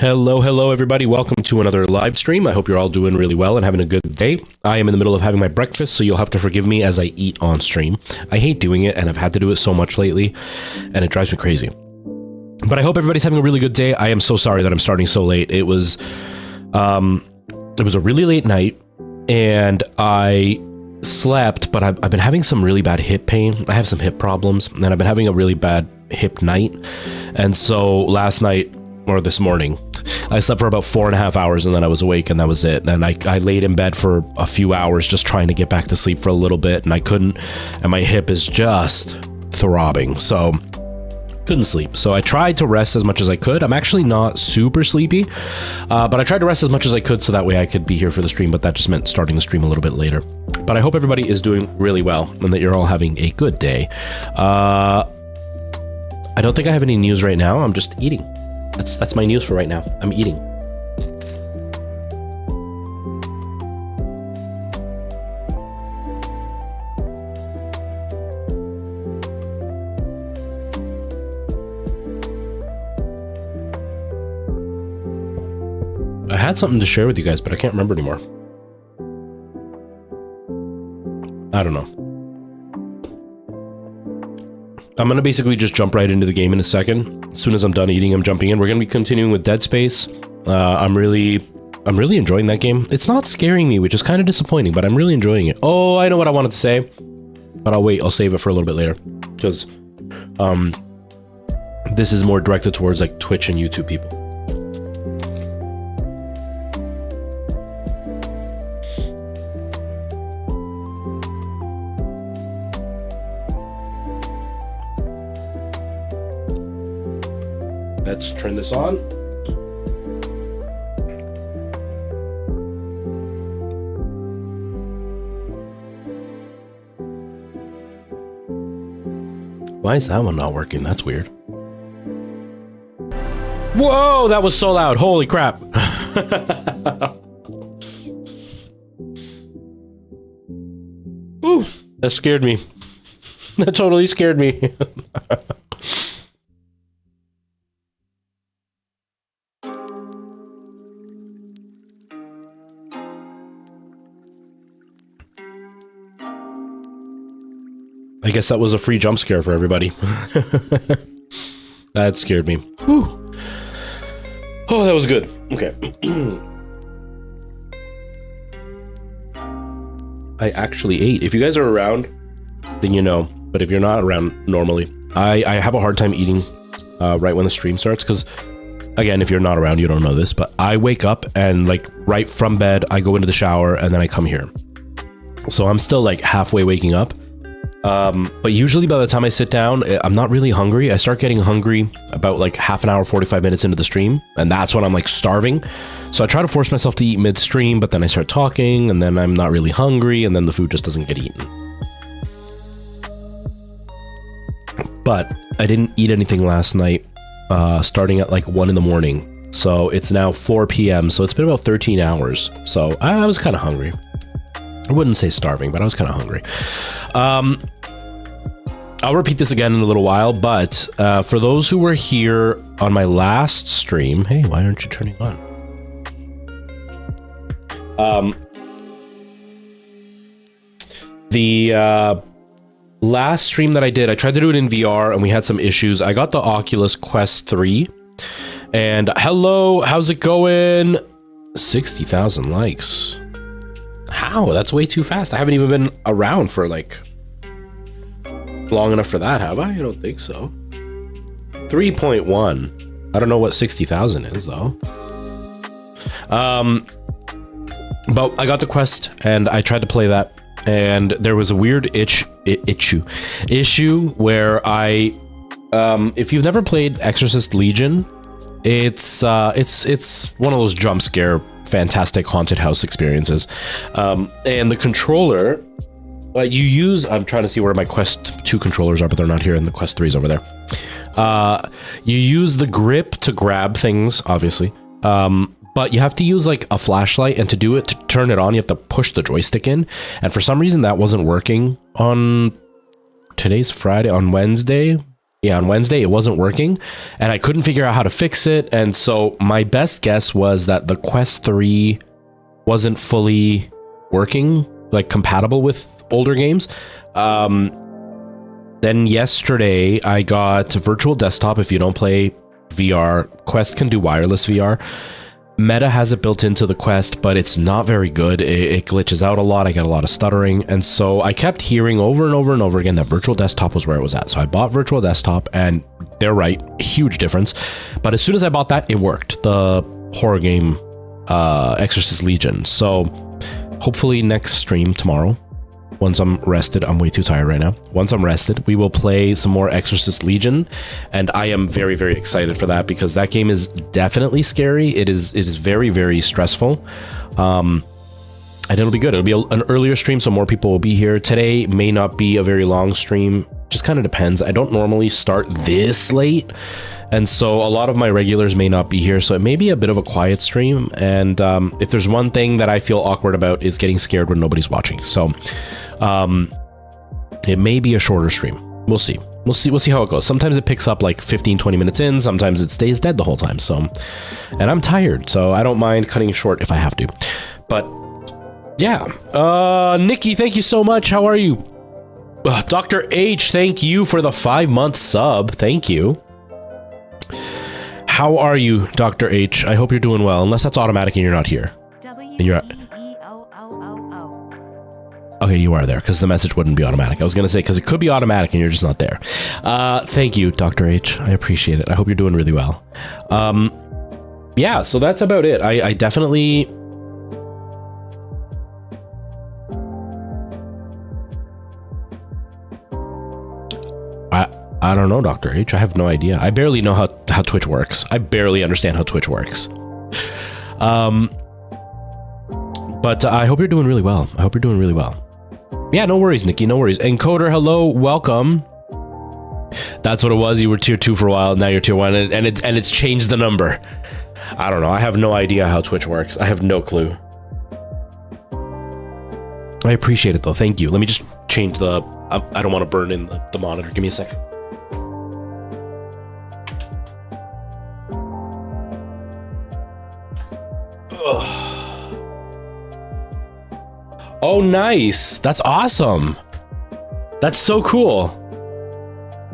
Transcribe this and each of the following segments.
Hello, everybody. Welcome to another live stream. I hope you're all doing really well and having a good day. I am in the middle of having my breakfast, so you'll have to forgive me as I eat on stream. I hate doing it, and I've had to do it so much lately, and it drives me crazy. But I hope everybody's having a really good day. I am so sorry that I'm starting so late. It was a really late night, and I slept, but I've been having some really bad hip pain. I have some hip problems, and I've been having a really bad hip night. And so last night, or this morning, I slept for about 4.5 hours, and then I was awake, and that was it. And I laid in bed for a few hours just trying to get back to sleep for a little bit, and I couldn't, and my hip is just throbbing, so couldn't sleep. So I tried to rest as much as I could. I'm actually not super sleepy, but I tried to rest as much as I could so that way I could be here for the stream, but that just meant starting the stream a little bit later. But I hope everybody is doing really well and that you're all having a good day. I don't think I have any news right now. I'm just eating. That's my news for right now. I'm eating. I had something to share with you guys, but I can't remember anymore. I don't know. I'm going to basically just jump right into the game in a second. As soon as I'm done eating, I'm jumping in. We're going to be continuing with Dead Space. I'm really enjoying that game. It's not scaring me, which is kind of disappointing, but I'm really enjoying it. Oh, I know what I wanted to say, but I'll wait. I'll save it for a little bit later because this is more directed towards like Twitch and YouTube people. Let's turn this on. Why is that one not working? That's weird. Whoa, that was so loud. Holy crap. Ooh, that scared me. That totally scared me. I guess that was a free jump scare for everybody. That scared me. Whew. Oh, that was good. Okay. I actually ate. If you guys are around, then you know. But if you're not around normally, I have a hard time eating right when the stream starts. Because, again, if you're not around, you don't know this. But I wake up and, like, right from bed, I go into the shower and then I come here. So I'm still, like, halfway waking up. But usually by the time I sit down, I'm not really hungry. I start getting hungry about like half an hour, 45 minutes into the stream. And that's when I'm like starving. So I try to force myself to eat midstream, but then I start talking and then I'm not really hungry. And then the food just doesn't get eaten. But I didn't eat anything last night, starting at like 1 in the morning. So it's now 4 p.m. So it's been about 13 hours. So I was kind of hungry. I wouldn't say starving, but I was kind of hungry. I'll repeat this again in a little while, but for those who were here on my last stream, hey, why aren't you turning on? The last stream that I did, I tried to do it in VR and we had some issues. I got the Oculus Quest 3 and hello, how's it going? 60,000 likes. How? That's way too fast. I haven't even been around for like long enough for that, have I? I don't think so. 3.1. I don't know what 60,000 is though. But I got the Quest and I tried to play that and there was a weird issue where I if you've never played Exorcist Legion, it's one of those jump scare fantastic haunted house experiences, and the controller you use, I'm trying to see where my Quest 2 controllers are, but they're not here, and the Quest 3 is over there. You use the grip to grab things, obviously, but you have to use like a flashlight, and to do it, to turn it on, you have to push the joystick in, and for some reason that wasn't working on today's Friday, on Wednesday, Yeah, on Wednesday, it wasn't working, and I couldn't figure out how to fix it. And so my best guess was that the Quest 3 wasn't fully working, like compatible with older games. Then yesterday, I got virtual desktop. If you don't play VR, Quest can do wireless VR. Meta has it built into the Quest, but it's not very good. It glitches out a lot. I get a lot of stuttering. And so I kept hearing over and over and over again that virtual desktop was where it was at. So I bought virtual desktop, and they're right. Huge difference. But as soon as I bought that, it worked. The horror game, Exorcist Legion. So hopefully next stream tomorrow, once I'm rested, I'm way too tired right now. Once I'm rested, we will play some more Exorcist Legion, and I am very, very excited for that because that game is definitely scary. It is very, very stressful, and it'll be good. It'll be an earlier stream, so more people will be here. Today may not be a very long stream. Just kind of depends. I don't normally start this late, and so a lot of my regulars may not be here, so it may be a bit of a quiet stream. And if there's one thing that I feel awkward about is getting scared when nobody's watching. So it may be a shorter stream. We'll see. We'll see how it goes. Sometimes it picks up like 15-20 minutes in. Sometimes it stays dead the whole time. So, and I'm tired, so I don't mind cutting it short if I have to. But yeah, Nikki, thank you so much. How are you? Dr. H, thank you for the 5-month sub. Thank you. How are you, Dr. H? I hope you're doing well, unless that's automatic and you're not here. And you're okay, you are there, because the message wouldn't be automatic. I was going to say, because it could be automatic and you're just not there. Thank you, Dr. H. I appreciate it. I hope you're doing really well. Yeah, so that's about it. I definitely... I don't know, Dr. H. I have no idea. I barely know how Twitch works. I barely understand how Twitch works. But I hope you're doing really well. I hope you're doing really well. Yeah, no worries, Nikki. No worries. Encoder, hello, welcome. That's what it was. You were tier 2 for a while. Now you're tier 1, and it's changed the number. I don't know. I have no idea how Twitch works. I have no clue. I appreciate it though. Thank you. Let me just change the. I don't want to burn in the monitor. Give me a second. Oh, nice. That's awesome. That's so cool.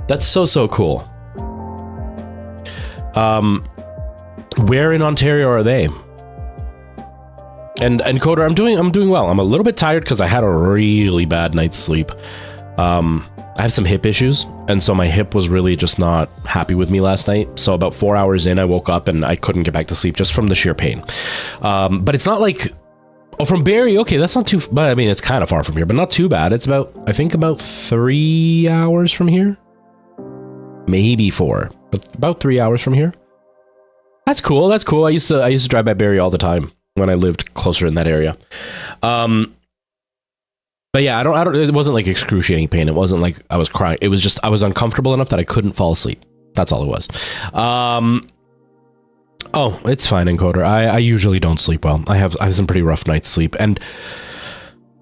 That's so cool. Where in Ontario are they? And Coder, I'm doing well. I'm a little bit tired because I had a really bad night's sleep. I have some hip issues, and so my hip was really just not happy with me last night. So about 4 hours in, I woke up and I couldn't get back to sleep just from the sheer pain. But it's not like... Oh, from Barrie, okay, that's not too... But I mean, it's kind of far from here, but not too bad. It's about, I think, about 3 hours from here. Maybe 4, but about 3 hours from here. That's cool. That's cool. I used to drive by Barrie all the time when I lived closer in that area. But yeah, I don't. It wasn't like excruciating pain. It wasn't like I was crying. It was just I was uncomfortable enough that I couldn't fall asleep. That's all it was. Oh, it's fine, Encoder. I usually don't sleep well. I have some pretty rough night's sleep, and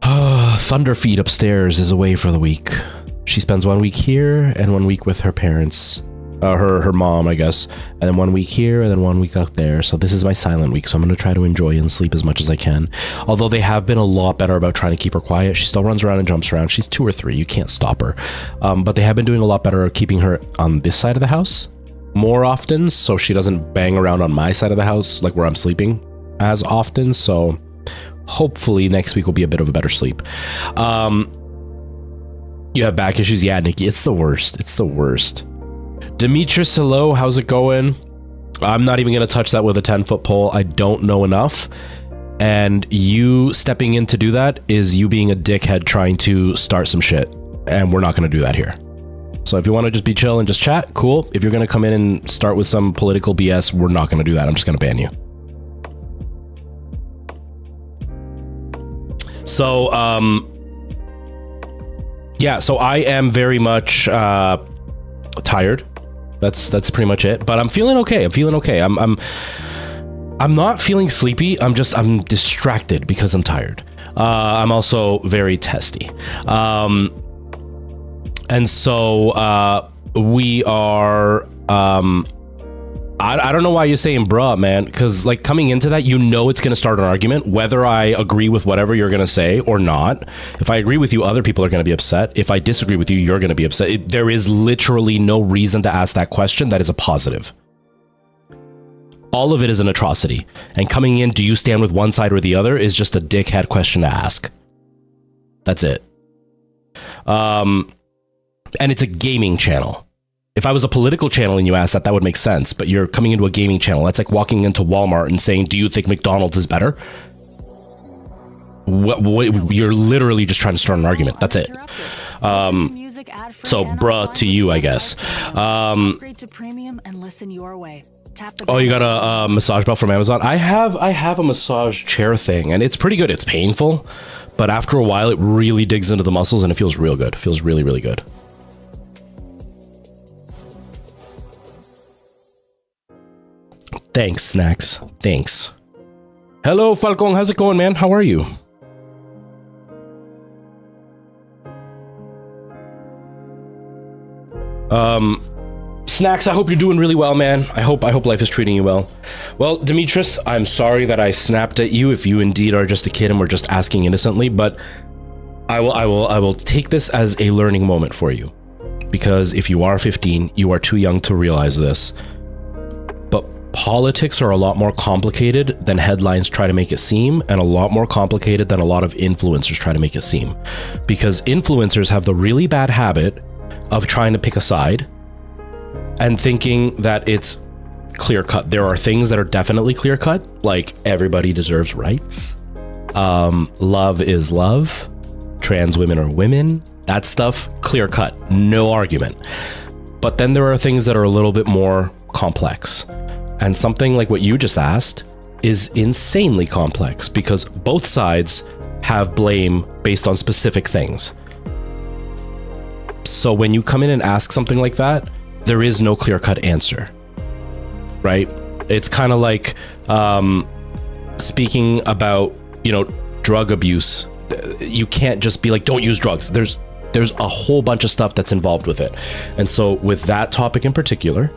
Thunderfeet upstairs is away for the week. She spends 1 week here and 1 week with her parents, her mom, I guess, and then 1 week here and then 1 week out there. So this is my silent week, so I'm going to try to enjoy and sleep as much as I can. Although they have been a lot better about trying to keep her quiet. She still runs around and jumps around. She's 2 or 3. You can't stop her. But they have been doing a lot better at keeping her on this side of the house more often, so she doesn't bang around on my side of the house, like where I'm sleeping, as often. So hopefully next week will be a bit of a better sleep. You have back issues? Yeah, Nikki, it's the worst. It's the worst. Demetrius, hello, how's it going? I'm not even going to touch that with a 10-foot pole. I don't know enough. And you stepping in to do that is you being a dickhead trying to start some shit. And we're not going to do that here. So if you want to just be chill and just chat, cool. If you're going to come in and start with some political BS, we're not going to do that. I'm just going to ban you. So, yeah, so I am very much tired. That's pretty much it. But I'm feeling okay. I'm not feeling sleepy. I'm distracted because I'm tired. I'm also very testy. And so we are, I don't know why you're saying bruh, man, because like coming into that, you know it's going to start an argument, whether I agree with whatever you're going to say or not. If I agree with you, other people are going to be upset. If I disagree with you, you're going to be upset. There is literally no reason to ask that question that is a positive. All of it is an atrocity. And coming in, do you stand with one side or the other, is just a dickhead question to ask. That's it. And it's a gaming channel. If I was a political channel and you asked that, that would make sense. But you're coming into a gaming channel. That's like walking into Walmart and saying, do you think McDonald's is better? You're literally just trying to start an argument. That's it. So, bruh, to you, I guess. Oh, you got a massage belt from Amazon? I have a massage chair thing, and it's pretty good. It's painful, but after a while, it really digs into the muscles, and it feels real good. It feels really, really good. Thanks, Snacks. Thanks. Hello, Falcon. How's it going, man? How are you? Snacks, I hope you're doing really well, man. I hope life is treating you well. Well, Demetrius, I'm sorry that I snapped at you if you indeed are just a kid and we're just asking innocently, but I will take this as a learning moment for you. Because if you are 15, you are too young to realize this. Politics are a lot more complicated than headlines try to make it seem, and a lot more complicated than a lot of influencers try to make it seem. Because influencers have the really bad habit of trying to pick a side and thinking that it's clear cut. There are things that are definitely clear cut, like everybody deserves rights. Love is love. Trans women are women. That stuff, clear cut, no argument. But then there are things that are a little bit more complex. And something like what you just asked is insanely complex because both sides have blame based on specific things. So when you come in and ask something like that, there is no clear-cut answer, right? It's kind of like speaking about, drug abuse. You can't just be like, don't use drugs. There's a whole bunch of stuff that's involved with it. And so with that topic in particular,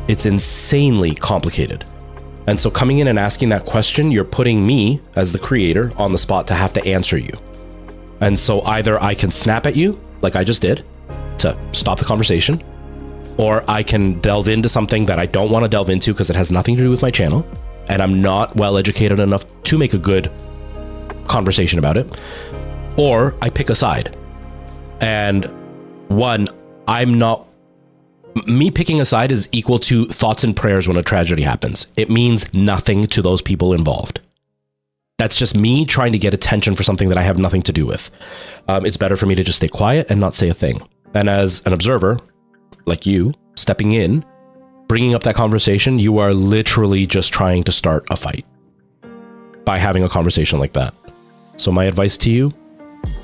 it's insanely complicated. And so coming in and asking that question, you're putting me as the creator on the spot to have to answer you. And so either I can snap at you, like I just did, to stop the conversation, or I can delve into something that I don't want to delve into because it has nothing to do with my channel, and I'm not well educated enough to make a good conversation about it, or I pick a side. And me picking a side is equal to thoughts and prayers when a tragedy happens. It means nothing to those people involved. That's just me trying to get attention for something that I have nothing to do with. It's better for me to just stay quiet and not say a thing. And as an observer, like you, stepping in, bringing up that conversation, you are literally just trying to start a fight by having a conversation like that. So my advice to you,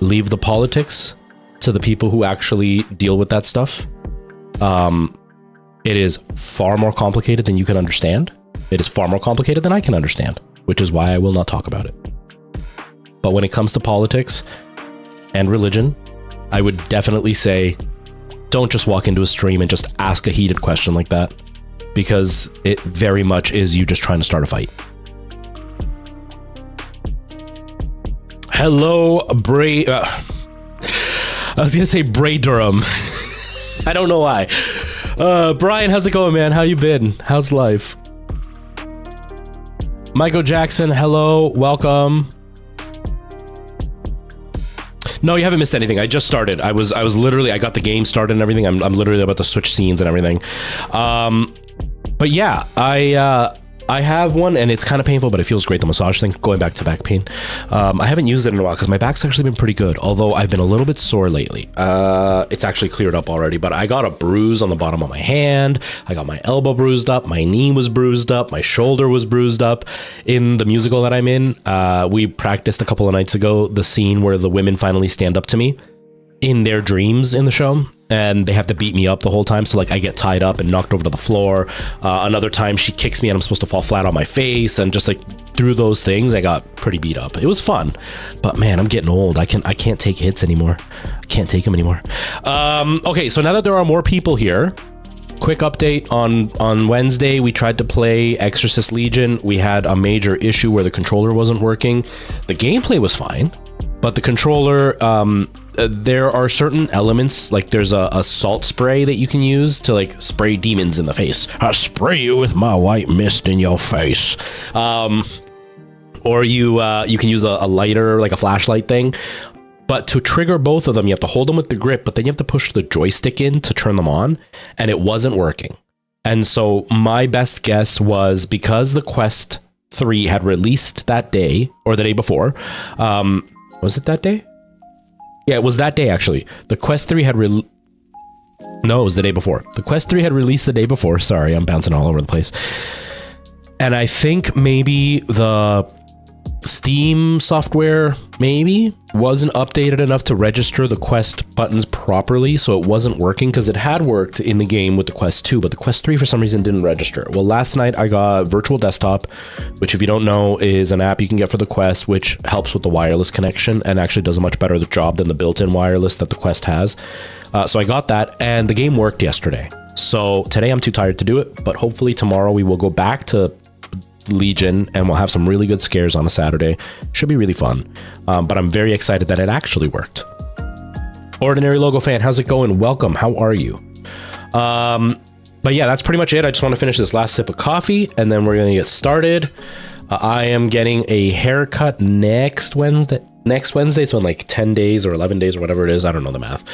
leave the politics to the people who actually deal with that stuff. It is far more complicated than you can understand. It is far more complicated than I can understand, which is why I will not talk about it. But when it comes to politics and religion, I would definitely say, don't just walk into a stream and just ask a heated question like that, because it very much is you just trying to start a fight. Hello, Bray. I was going to say Bray Durham. I don't know why. Brian, how's it going, man? How you been? How's life? Michael Jackson, hello, welcome. No, you haven't missed anything. I just started. I was literally, I got the game started and everything. I'm literally about to switch scenes and everything. But yeah, I have one and it's kind of painful, but it feels great. The massage thing, going back to back pain. I haven't used it in a while because my back's actually been pretty good, although I've been a little bit sore lately. It's actually cleared up already, but I got a bruise on the bottom of my hand. I got my elbow bruised up. My knee was bruised up. My shoulder was bruised up. In the musical that I'm in, we practiced a couple of nights ago the scene where the women finally stand up to me in their dreams in the show. and they have to beat me up the whole time. So like I get tied up and knocked over to the floor. Another time she kicks me and I'm supposed to fall flat on my face, and just like through those things I got pretty beat up. It was fun, but man, I'm getting old. I can't take hits anymore. I can't take them anymore. Okay, so now that there are more people here, quick update on Wednesday, we tried to play Exorcist Legion. We had a major issue where the controller wasn't working. The gameplay was fine, but the controller, there are certain elements, like there's a salt spray that you can use to like spray demons in the face. I spray you with my white mist in your face. Or you can use a lighter, like a flashlight thing. But to trigger both of them, you have to hold them with the grip, but then you have to push the joystick in to turn them on, and it wasn't working. And so my best guess was, because the Quest 3 had released that day, or the day before, was it that day? Yeah, it was that day, actually. The Quest 3 had no, it was the day before. The Quest 3 had released the day before. Sorry, I'm bouncing all over the place. And I think maybe the Steam software maybe wasn't updated enough to register the Quest buttons properly, so it wasn't working, because it had worked in the game with the Quest 2, but the Quest 3 for some reason didn't register. Well, last night I got Virtual Desktop, which if you don't know is an app you can get for the Quest, which helps with the wireless connection and actually does a much better job than the built-in wireless that the Quest has. So I got that, and the game worked yesterday. So today I'm too tired to do it, but hopefully tomorrow we will go back to Legion and we'll have some really good scares on a Saturday. Should be really fun. But I'm very excited that it actually worked. Ordinary Logo fan, how's it going? Welcome. How are you? But yeah, that's pretty much it. I just want to finish this last sip of coffee and then we're going to get started. I am getting a haircut next Wednesday, so in like 10 days or 11 days or whatever it is. I don't know the math.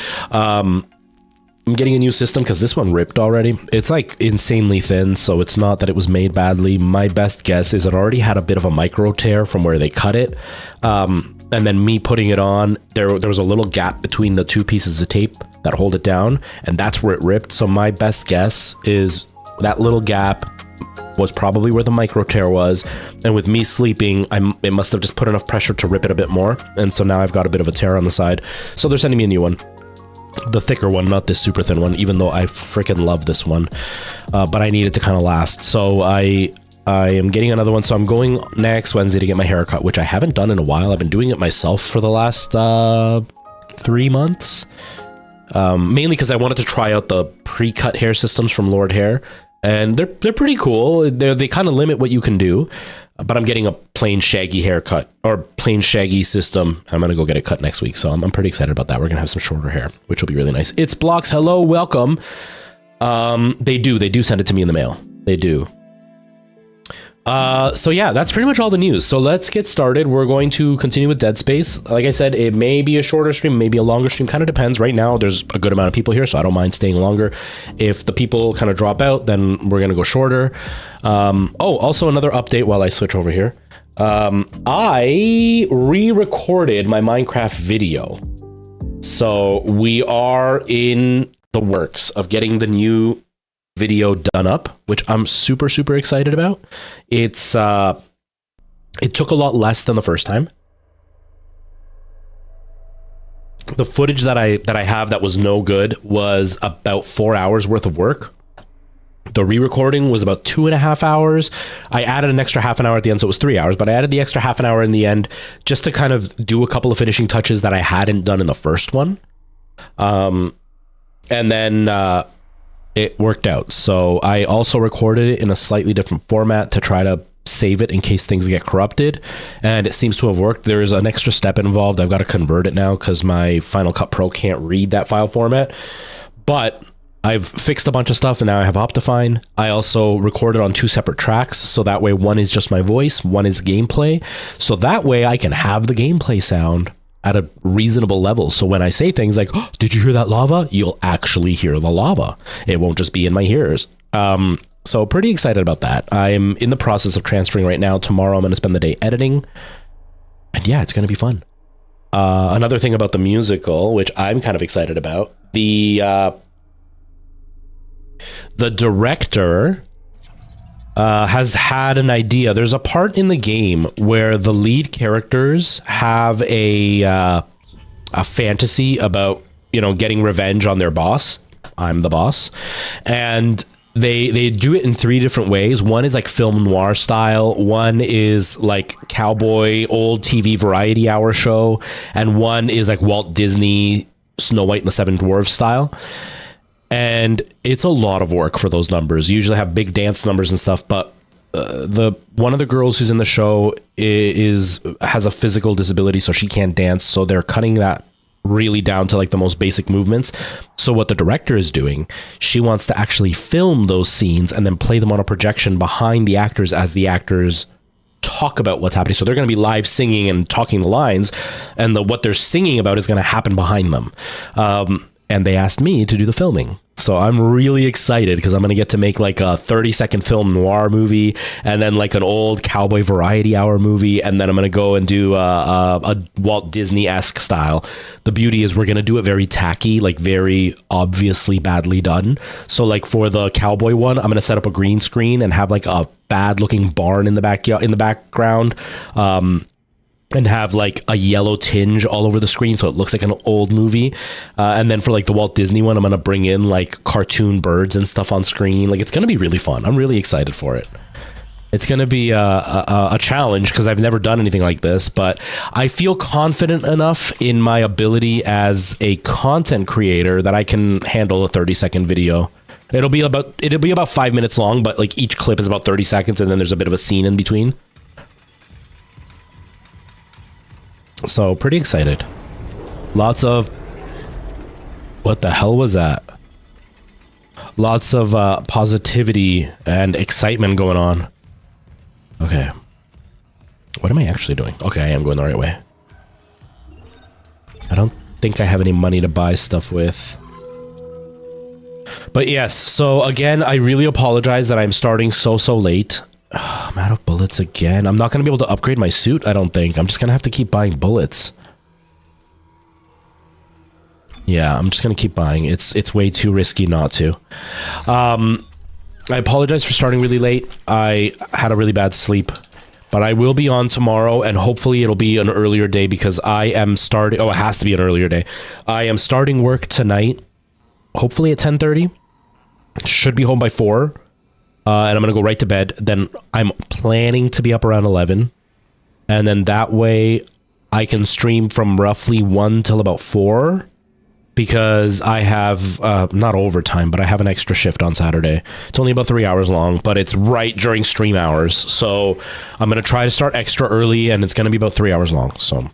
I'm getting a new system because this one ripped already. It's like insanely thin, so it's not that it was made badly. My best guess is it already had a bit of a micro tear from where they cut it. And then me putting it on, there was a little gap between the two pieces of tape that hold it down, and that's where it ripped. So my best guess is that little gap was probably where the micro tear was, and with me sleeping, it must have just put enough pressure to rip it a bit more, and so now I've got a bit of a tear on the side. So they're sending me a new one. The thicker one, not this super thin one, even though I freaking love this one. But I need it to kind of last. So I am getting another one. So I'm going next Wednesday to get my hair cut, which I haven't done in a while. I've been doing it myself for the last 3 months. Mainly because I wanted to try out the pre-cut hair systems from Lord Hair. And they're pretty cool. They kind of limit what you can do. But I'm getting a plain shaggy haircut, or plain shaggy system. I'm going to go get it cut next week. So I'm pretty excited about that. We're going to have some shorter hair, which will be really nice. It's Blocks. Hello, welcome. They do send it to me in the mail. They do. So yeah, that's pretty much all the news. So let's get started. We're going to continue with Dead Space. Like I said, it may be a shorter stream, maybe a longer stream. Kind of depends. Right now, there's a good amount of people here, so I don't mind staying longer. If the people kind of drop out, then we're going to go shorter. Also another update while I switch over here. I re-recorded my Minecraft video. So we are in the works of getting the new video done up, which I'm super excited about. It's it took a lot less than the first time. The footage that I have that was no good was about 4 hours worth of work. The re-recording was about 2.5 hours. I added an extra half an hour at the end, so it was 3 hours, but I added the extra half an hour in the end just to kind of do a couple of finishing touches that I hadn't done in the first one. And then it worked out. So I also recorded it in a slightly different format to try to save it in case things get corrupted, and it seems to have worked. There's an extra step involved. I've got to convert it now because my Final Cut Pro can't read that file format, but I've fixed a bunch of stuff and now I have Optifine. I also recorded on 2 separate tracks, so that way one is just my voice, one is gameplay, so that way I can have the gameplay sound at a reasonable level. So when I say things like, oh, did you hear that lava? You'll actually hear the lava. It won't just be in my ears. So pretty excited about that. I'm in the process of transferring right now. Tomorrow I'm going to spend the day editing. And yeah, it's going to be fun. Another thing about the musical, which I'm kind of excited about, the director has had an idea. There's a part in the game where the lead characters have a fantasy about getting revenge on their boss. I'm the boss. And they do it in 3 different ways. One is like film noir style. One is like cowboy old TV variety hour show. And one is like Walt Disney Snow White and the Seven Dwarfs style. And it's a lot of work for those numbers. You usually have big dance numbers and stuff, but one of the girls who's in the show has a physical disability, so she can't dance. So they're cutting that really down to like the most basic movements. So what the director is doing, she wants to actually film those scenes and then play them on a projection behind the actors as the actors talk about what's happening. So they're going to be live singing and talking the lines, and what they're singing about is going to happen behind them. And they asked me to do the filming. So I'm really excited because I'm going to get to make like a 30-second film noir movie, and then like an old cowboy variety hour movie. And then I'm going to go and do a Walt Disney-esque style. The beauty is we're going to do it very tacky, like very obviously badly done. So like for the cowboy one, I'm going to set up a green screen and have like a bad looking barn in the background. And have like a yellow tinge all over the screen, so it looks like an old movie. And then for like the Walt Disney one, I'm gonna bring in like cartoon birds and stuff on screen. Like, it's gonna be really fun. I'm really excited for it. It's gonna be a challenge because I've never done anything like this, but I feel confident enough in my ability as a content creator that I can handle a 30-second video. It'll be about 5 minutes long, but like each clip is about 30 seconds, and then there's a bit of a scene in between. So pretty excited. Lots of, what the hell was that? Lots of positivity and excitement going on. Okay. What am I actually doing? Okay, I am going the right way. I don't think I have any money to buy stuff with. But yes, so again, I really apologize that I'm starting so late. I'm out of bullets again. I'm not going to be able to upgrade my suit, I don't think. I'm just going to have to keep buying bullets. Yeah, I'm just going to keep buying. It's way too risky not to. I apologize for starting really late. I had a really bad sleep. But I will be on tomorrow, and hopefully it'll be an earlier day because I am starting... Oh, it has to be an earlier day. I am starting work tonight, hopefully at 10:30. Should be home by 4. And I'm going to go right to bed. Then I'm planning to be up around 11. And then that way I can stream from roughly 1 till about 4. Because I have, not overtime, but I have an extra shift on Saturday. It's only about 3 hours long, but it's right during stream hours. So I'm going to try to start extra early, and it's going to be about 3 hours long. So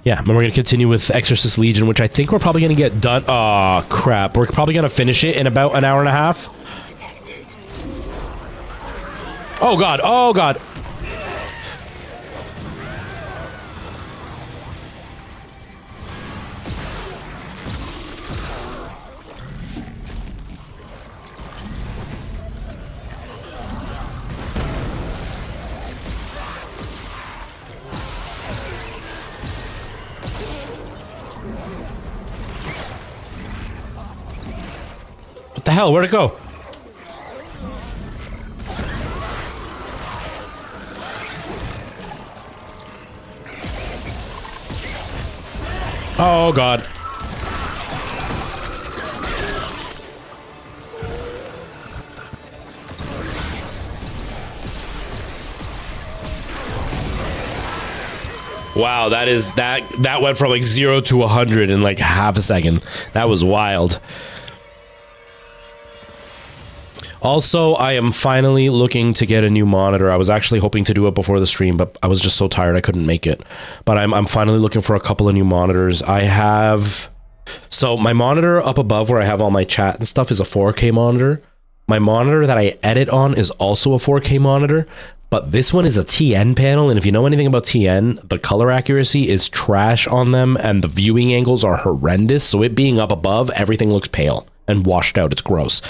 yeah, and we're going to continue with Exorcist Legion, which I think we're probably going to get done. Oh, crap. We're probably going to finish it in about an hour and a half. Oh god, oh god. What the hell? Where'd it go? Oh god. Wow, that went from like 0 to 100 in like half a second. That was wild. Also, I am finally looking to get a new monitor. I was actually hoping to do it before the stream, but I was just so tired I couldn't make it. But I'm finally looking for a couple of new monitors. So my monitor up above where I have all my chat and stuff is a 4K monitor. My monitor that I edit on is also a 4K monitor, but this one is a TN panel, and if you know anything about TN, the color accuracy is trash on them, and the viewing angles are horrendous, so it being up above, everything looks pale and washed out. It's gross.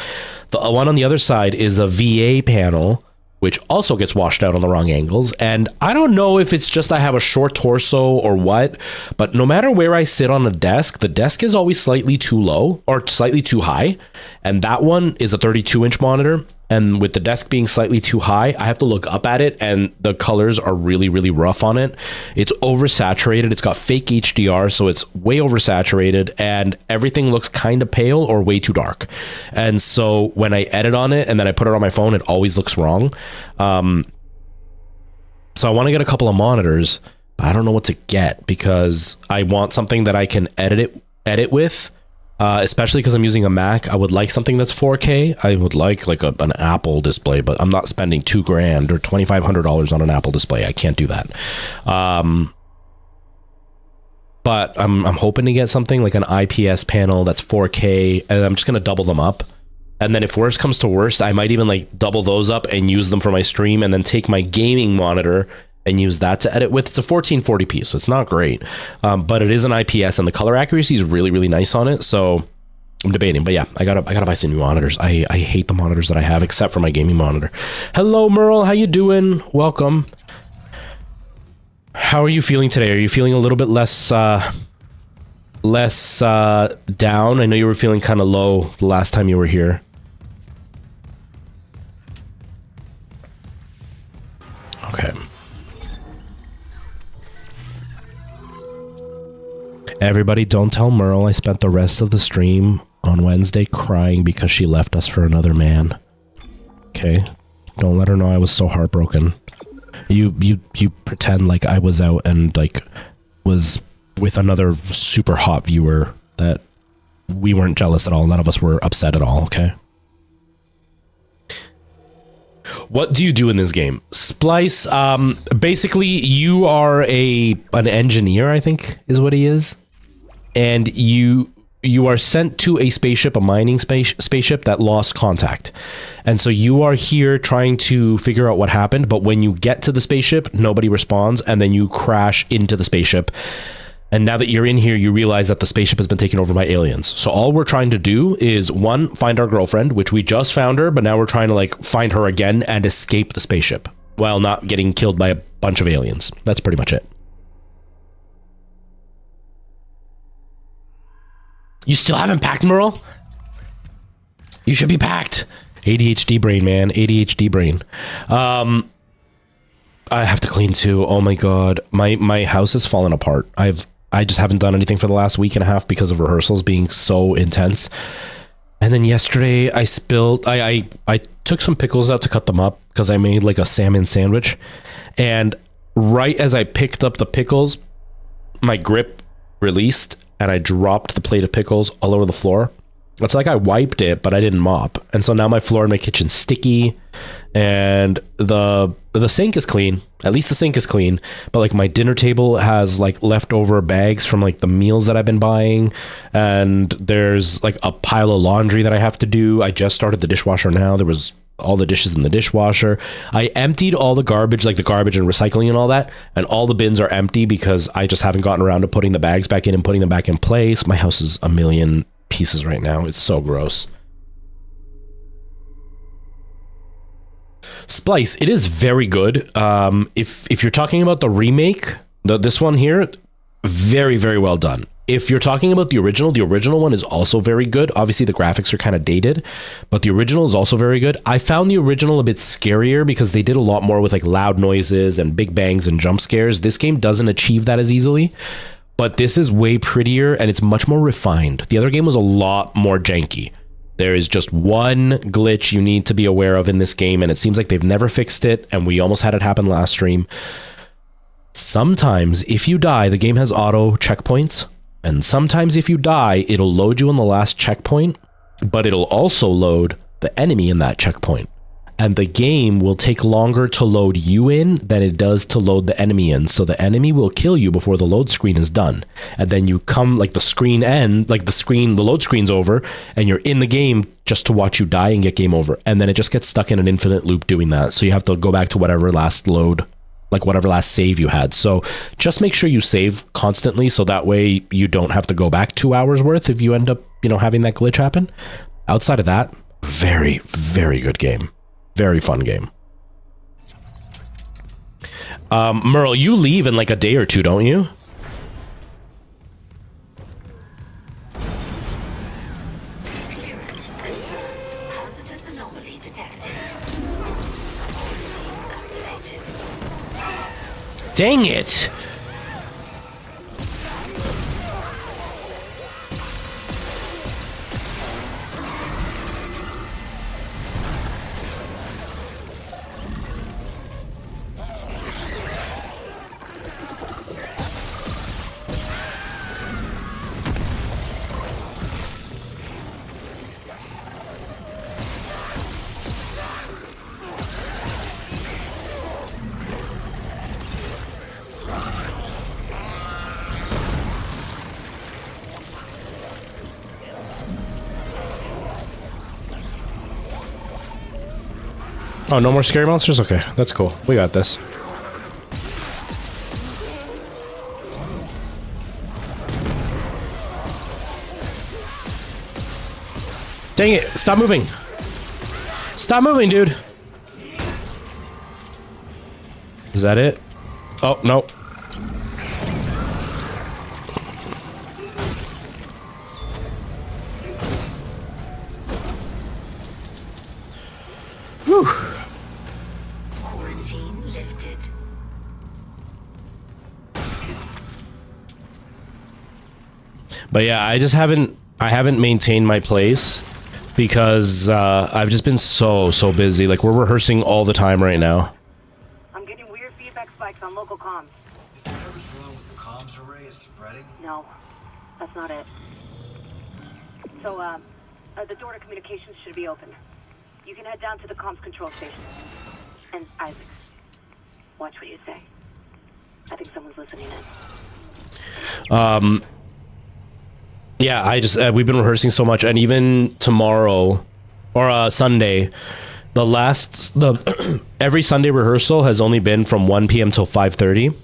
The one on the other side is a VA panel, which also gets washed out on the wrong angles. And I don't know if it's just I have a short torso or what, but no matter where I sit on a desk, the desk is always slightly too low or slightly too high. And that one is a 32-inch monitor. And with the desk being slightly too high, I have to look up at it, and the colors are really, really rough on it. It's oversaturated. It's got fake HDR, so it's way oversaturated, and everything looks kind of pale or way too dark. And so when I edit on it and then I put it on my phone, it always looks wrong. So I want to get a couple of monitors, but I don't know what to get because I want something that I can edit with. Especially because I'm using a Mac, I would like something that's 4K. I would like an Apple display, but I'm not spending $2,000 or $2,500 on an Apple display. I can't do that. But I'm hoping to get something like an IPS panel that's 4K, and I'm just gonna double them up. And then if worst comes to worst, I might even like double those up and use them for my stream, and then take my gaming monitor and use that to edit with. It's a 1440p, so it's not great, but it is an IPS, and the color accuracy is really, really nice on it. So I'm debating, but yeah, I gotta buy some new monitors. I hate the monitors that I have, except for my gaming monitor. Hello, Merle. How you doing? Welcome. How are you feeling today? Are you feeling a little bit less down? I know you were feeling kind of low the last time you were here. Okay. Everybody, don't tell Merle I spent the rest of the stream on Wednesday crying because she left us for another man. Okay? Don't let her know I was so heartbroken. You pretend like I was out and like was with another super hot viewer that we weren't jealous at all. None of us were upset at all, okay? What do you do in this game? Splice, basically you are an engineer, I think is what he is. And you are sent to a spaceship, a mining spaceship that lost contact. And so you are here trying to figure out what happened, but when you get to the spaceship, nobody responds, and then you crash into the spaceship. And now that you're in here, you realize that the spaceship has been taken over by aliens. So all we're trying to do is, one, find our girlfriend, which we just found her, but now we're trying to like find her again and escape the spaceship while not getting killed by a bunch of aliens. That's pretty much it. You still haven't packed, Merle? You should be packed. ADHD brain, man. ADHD brain. I have to clean too. Oh my god. My house is falling apart. I just haven't done anything for the last week and a half because of rehearsals being so intense. And then yesterday I spilled, I took some pickles out to cut them up because I made like a salmon sandwich. And right as I picked up the pickles, my grip released and I dropped the plate of pickles all over the floor. It's like I wiped it, but I didn't mop. And so now my floor in my kitchen's sticky, and the sink is clean. At least the sink is clean. But like my dinner table has like leftover bags from like the meals that I've been buying. And there's like a pile of laundry that I have to do. I just started the dishwasher now. There was all the dishes in the dishwasher. I emptied all the garbage, like the garbage and recycling and all that. And all the bins are empty because I just haven't gotten around to putting the bags back in and putting them back in place. My house is a million pieces right now. It's so gross. Splice, it is very good. If you're talking about the remake, this one here, very, very well done. If you're talking about the original one is also very good. Obviously the graphics are kind of dated, but the original is also very good. I found the original a bit scarier because they did a lot more with like loud noises and big bangs and jump scares. This game doesn't achieve that as easily. But this is way prettier and it's much more refined. The other game was a lot more janky. There is just one glitch you need to be aware of in this game, and it seems like they've never fixed it, and we almost had it happen last stream. Sometimes if you die, the game has auto checkpoints, and sometimes if you die, it'll load you on the last checkpoint, but it'll also load the enemy in that checkpoint. And the game will take longer to load you in than it does to load the enemy in. So the enemy will kill you before the load screen is done. And then you come, like the screen end, like the load screen's over, and you're in the game just to watch you die and get game over. And then it just gets stuck in an infinite loop doing that. So you have to go back to whatever last load, like whatever last save you had. So just make sure you save constantly so that way you don't have to go back 2 hours worth if you end up, having that glitch happen. Outside of that, very, very good game. Very fun game. Merle, you leave in like a day or two, don't you? Positive anomaly Dang it! Oh, no more scary monsters? Okay, that's cool. We got this. Dang it! Stop moving! Stop moving, dude! Is that it? Oh, no. Whew. Quarantine lifted. But yeah, I haven't maintained my place because I've just been so busy. Like, we're rehearsing all the time right now. I'm getting weird feedback spikes on local comms. Is whatever's wrong with the comms array is spreading? No, that's not it. So, the door to communications should be open. You can head down to the comms control station. And Isaac, watch what you say. I think someone's listening in. Yeah, I just we've been rehearsing so much, and even tomorrow or Sunday, every Sunday rehearsal has only been from 1 p.m. till 5:30.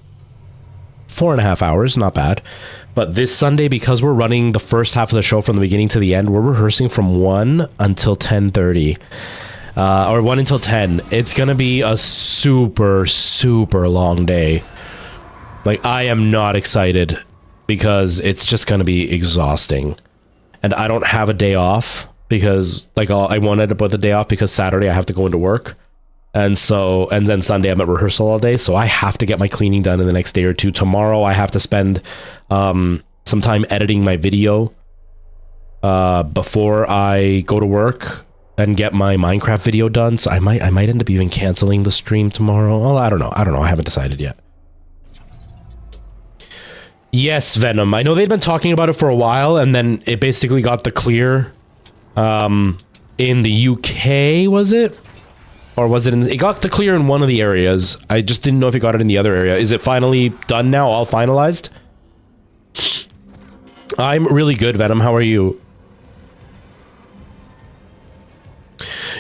4.5 hours, not bad. But this Sunday, because we're running the first half of the show from the beginning to the end, we're rehearsing from 1 until 10:30. Or 1 until 10. It's gonna be a super long day. Like, I am not excited because it's just gonna be exhausting. And I don't have a day off because, like, I wanted to put the day off because Saturday I have to go into work. And then Sunday I'm at rehearsal all day, so I have to get my cleaning done in the next day or two. Tomorrow I have to spend some time editing my video before I go to work and get my Minecraft video done. So I might end up even canceling the stream tomorrow. Well, I don't know. I haven't decided yet. Yes, Venom. I know they'd been talking about it for a while, and then it basically got the clear in the UK, was it? Or was it it got the clear in one of the areas. I just didn't know if it got it in the other area. Is it finally done now? All finalized? I'm really good, Venom. How are you?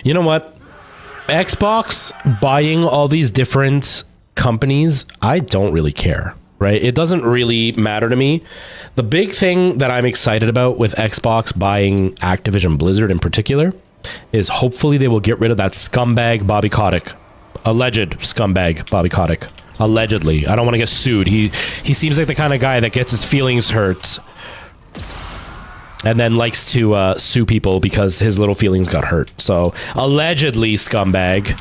You know what? Xbox buying all these different companies, I don't really care, right? It doesn't really matter to me. The big thing that I'm excited about with Xbox buying Activision Blizzard in particular is hopefully they will get rid of that scumbag Bobby Kotick. Alleged scumbag Bobby Kotick. Allegedly. I don't want to get sued. He seems like the kind of guy that gets his feelings hurt and then likes to sue people because his little feelings got hurt. So, allegedly scumbag.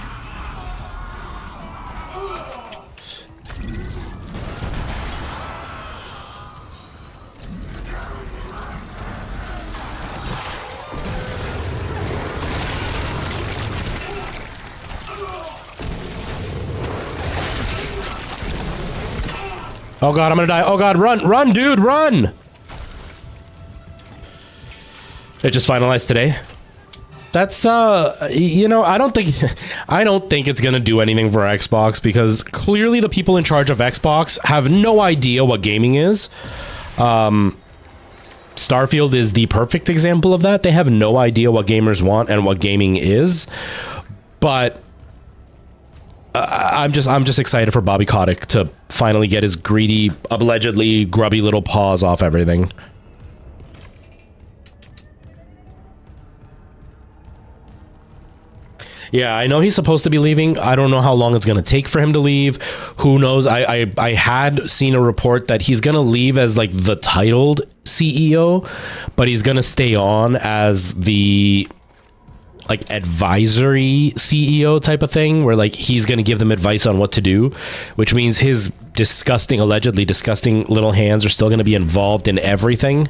Oh god, I'm gonna die. Oh god, run, dude, run! It just finalized today. That's you know, I don't think it's gonna do anything for Xbox because clearly the people in charge of Xbox have no idea what gaming is. Starfield is the perfect example of that. They have no idea what gamers want and what gaming is. But I'm just excited for Bobby Kotick to finally get his greedy, allegedly grubby little paws off everything. Yeah, I know he's supposed to be leaving. I don't know how long it's going to take for him to leave. Who knows? I had seen a report that he's going to leave as like the titled CEO, but he's going to stay on as the like advisory CEO type of thing where like he's going to give them advice on what to do, which means his allegedly disgusting little hands are still going to be involved in everything.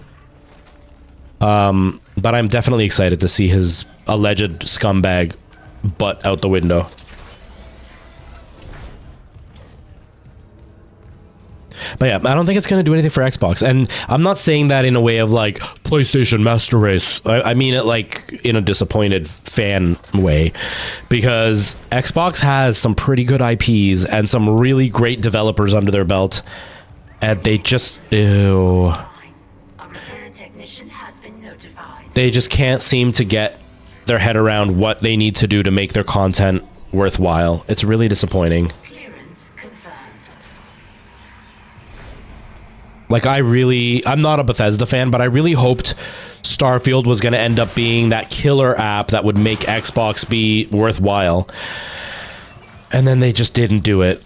But I'm definitely excited to see his alleged scumbag butt out the window. But yeah, I don't think it's going to do anything for Xbox. And I'm not saying that in a way of like PlayStation Master Race. I mean it like in a disappointed fan way, because Xbox has some pretty good IPs and some really great developers under their belt. And they just... Ew. They just can't seem to get their head around what they need to do to make their content worthwhile. It's really disappointing. Like, I'm not a Bethesda fan, but I really hoped Starfield was going to end up being that killer app that would make Xbox be worthwhile. And then they just didn't do it.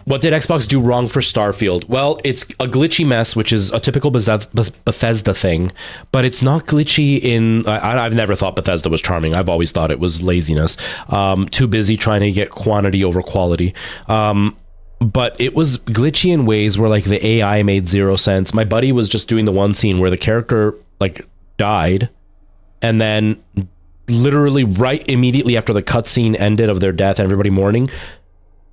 What did Xbox do wrong for Starfield? Well, it's a glitchy mess, which is a typical Bethesda thing, but it's not glitchy in... I've never thought Bethesda was charming. I've always thought it was laziness. Too busy trying to get quantity over quality. But it was glitchy in ways where like the AI made zero sense. My buddy was just doing the one scene where the character like died, and then literally right immediately after the cutscene ended of their death and everybody mourning,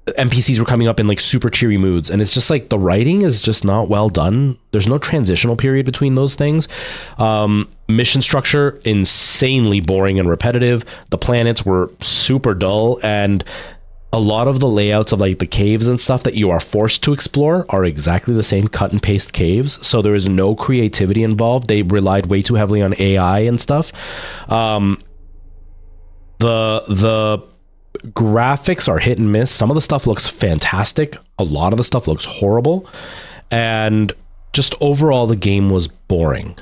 NPCs were coming up in like super cheery moods, and it's just like the writing is just not well done. There's no transitional period between those things. Mission structure insanely boring and repetitive. The planets were super dull, and a lot of the layouts of like the caves and stuff that you are forced to explore are exactly the same cut and paste caves. So there is no creativity involved. They relied way too heavily on AI and stuff. The graphics are hit and miss. Some of the stuff looks fantastic. A lot of the stuff looks horrible. And just overall, the game was boring.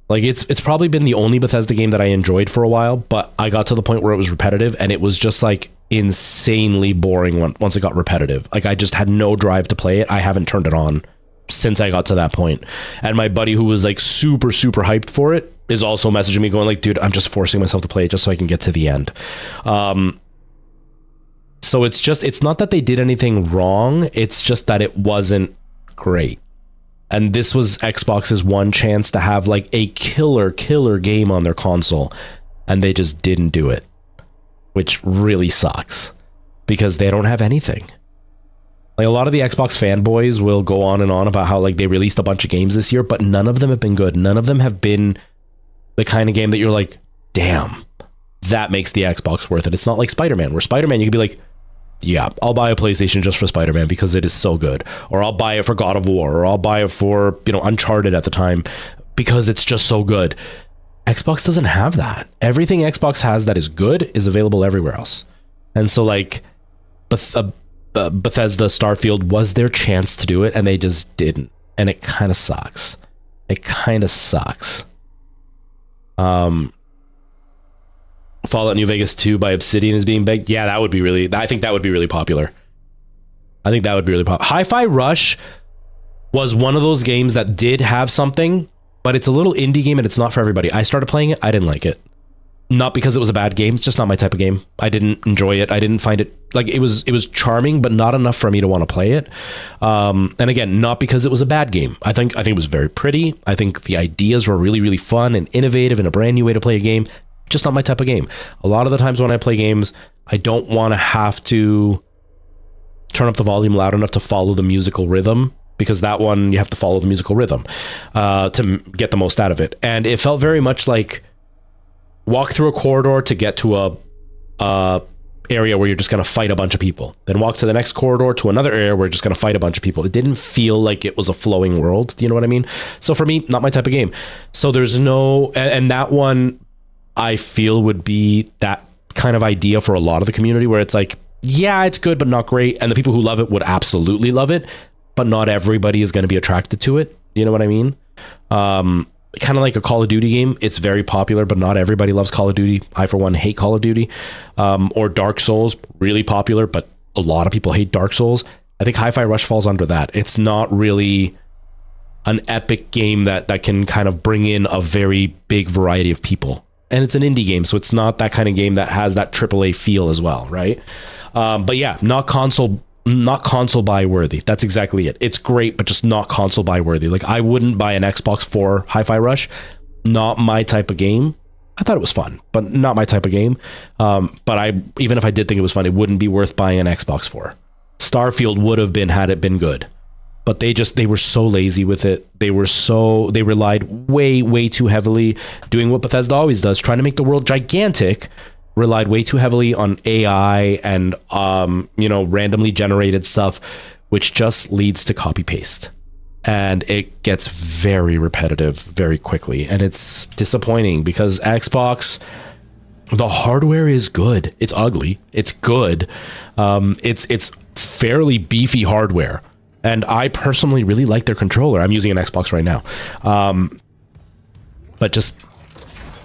Like it's probably been the only Bethesda game that I enjoyed for a while, but I got to the point where it was repetitive, and it was just like insanely boring once it got repetitive. Like I just had no drive to play it. I haven't turned it on since I got to that point. And my buddy who was like super hyped for it is also messaging me going like, dude, I'm just forcing myself to play it just so I can get to the end. So it's not that they did anything wrong. It's just that it wasn't great. And this was Xbox's one chance to have like a killer game on their console, and they just didn't do it, which really sucks because they don't have anything. Like a lot of the Xbox fanboys will go on and on about how like they released a bunch of games this year, but none of them have been good. None of them have been the kind of game that you're like, damn, that makes the Xbox worth it. It's not like Spider-Man, where Spider-Man you could be like, yeah, I'll buy a PlayStation just for Spider-Man because it is so good. Or I'll buy it for God of War, or I'll buy it for, Uncharted at the time because it's just so good. Xbox doesn't have that. Everything Xbox has that is good is available everywhere else. And so like Bethesda Starfield was their chance to do it, and they just didn't. And it kind of sucks. Fallout New Vegas 2 by Obsidian is being begged. Yeah, I think that would be really popular. Hi-Fi Rush was one of those games that did have something, but it's a little indie game and it's not for everybody. I started playing it. I didn't like it. Not because it was a bad game. It's just not my type of game. I didn't enjoy it. I didn't find it like it was charming, but not enough for me to want to play it. And again, not because it was a bad game. I think it was very pretty. I think the ideas were really fun and innovative and a brand new way to play a game. Just not my type of game. A lot of the times when I play games, I don't want to have to turn up the volume loud enough to follow the musical rhythm, because that one you have to follow the musical rhythm to get the most out of it. And it felt very much like walk through a corridor to get to a area where you're just going to fight a bunch of people, then walk to the next corridor to another area where you're just going to fight a bunch of people. It didn't feel like it was a flowing world. Do you know what I mean? So for me, not my type of game. So there's no, and that one I feel would be that kind of idea for a lot of the community, where it's like, yeah, it's good, but not great. And the people who love it would absolutely love it, but not everybody is going to be attracted to it. You know what I mean? Kind of like a Call of Duty game. It's very popular, but not everybody loves Call of Duty. I, for one, hate Call of Duty. Or Dark Souls, really popular, but a lot of people hate Dark Souls. I think Hi-Fi Rush falls under that. It's not really an epic game that can kind of bring in a very big variety of people. And it's an indie game, so it's not that kind of game that has that AAA feel as well, right? But yeah, not console buy worthy. That's exactly it. It's great, but just not console buy worthy. Like, I wouldn't buy an Xbox for Hi-Fi Rush. Not my type of game. I thought it was fun, but not my type of game. But even if I did think it was fun, it wouldn't be worth buying an Xbox for. Starfield would have been had it been good. But they were so lazy with it. They relied way too heavily doing what Bethesda always does, trying to make the world gigantic. Relied way too heavily on AI and randomly generated stuff, which just leads to copy paste, and it gets very repetitive very quickly, and it's disappointing because Xbox, the hardware is good. It's ugly. It's good. It's fairly beefy hardware. And I personally really like their controller. I'm using an Xbox right now. But just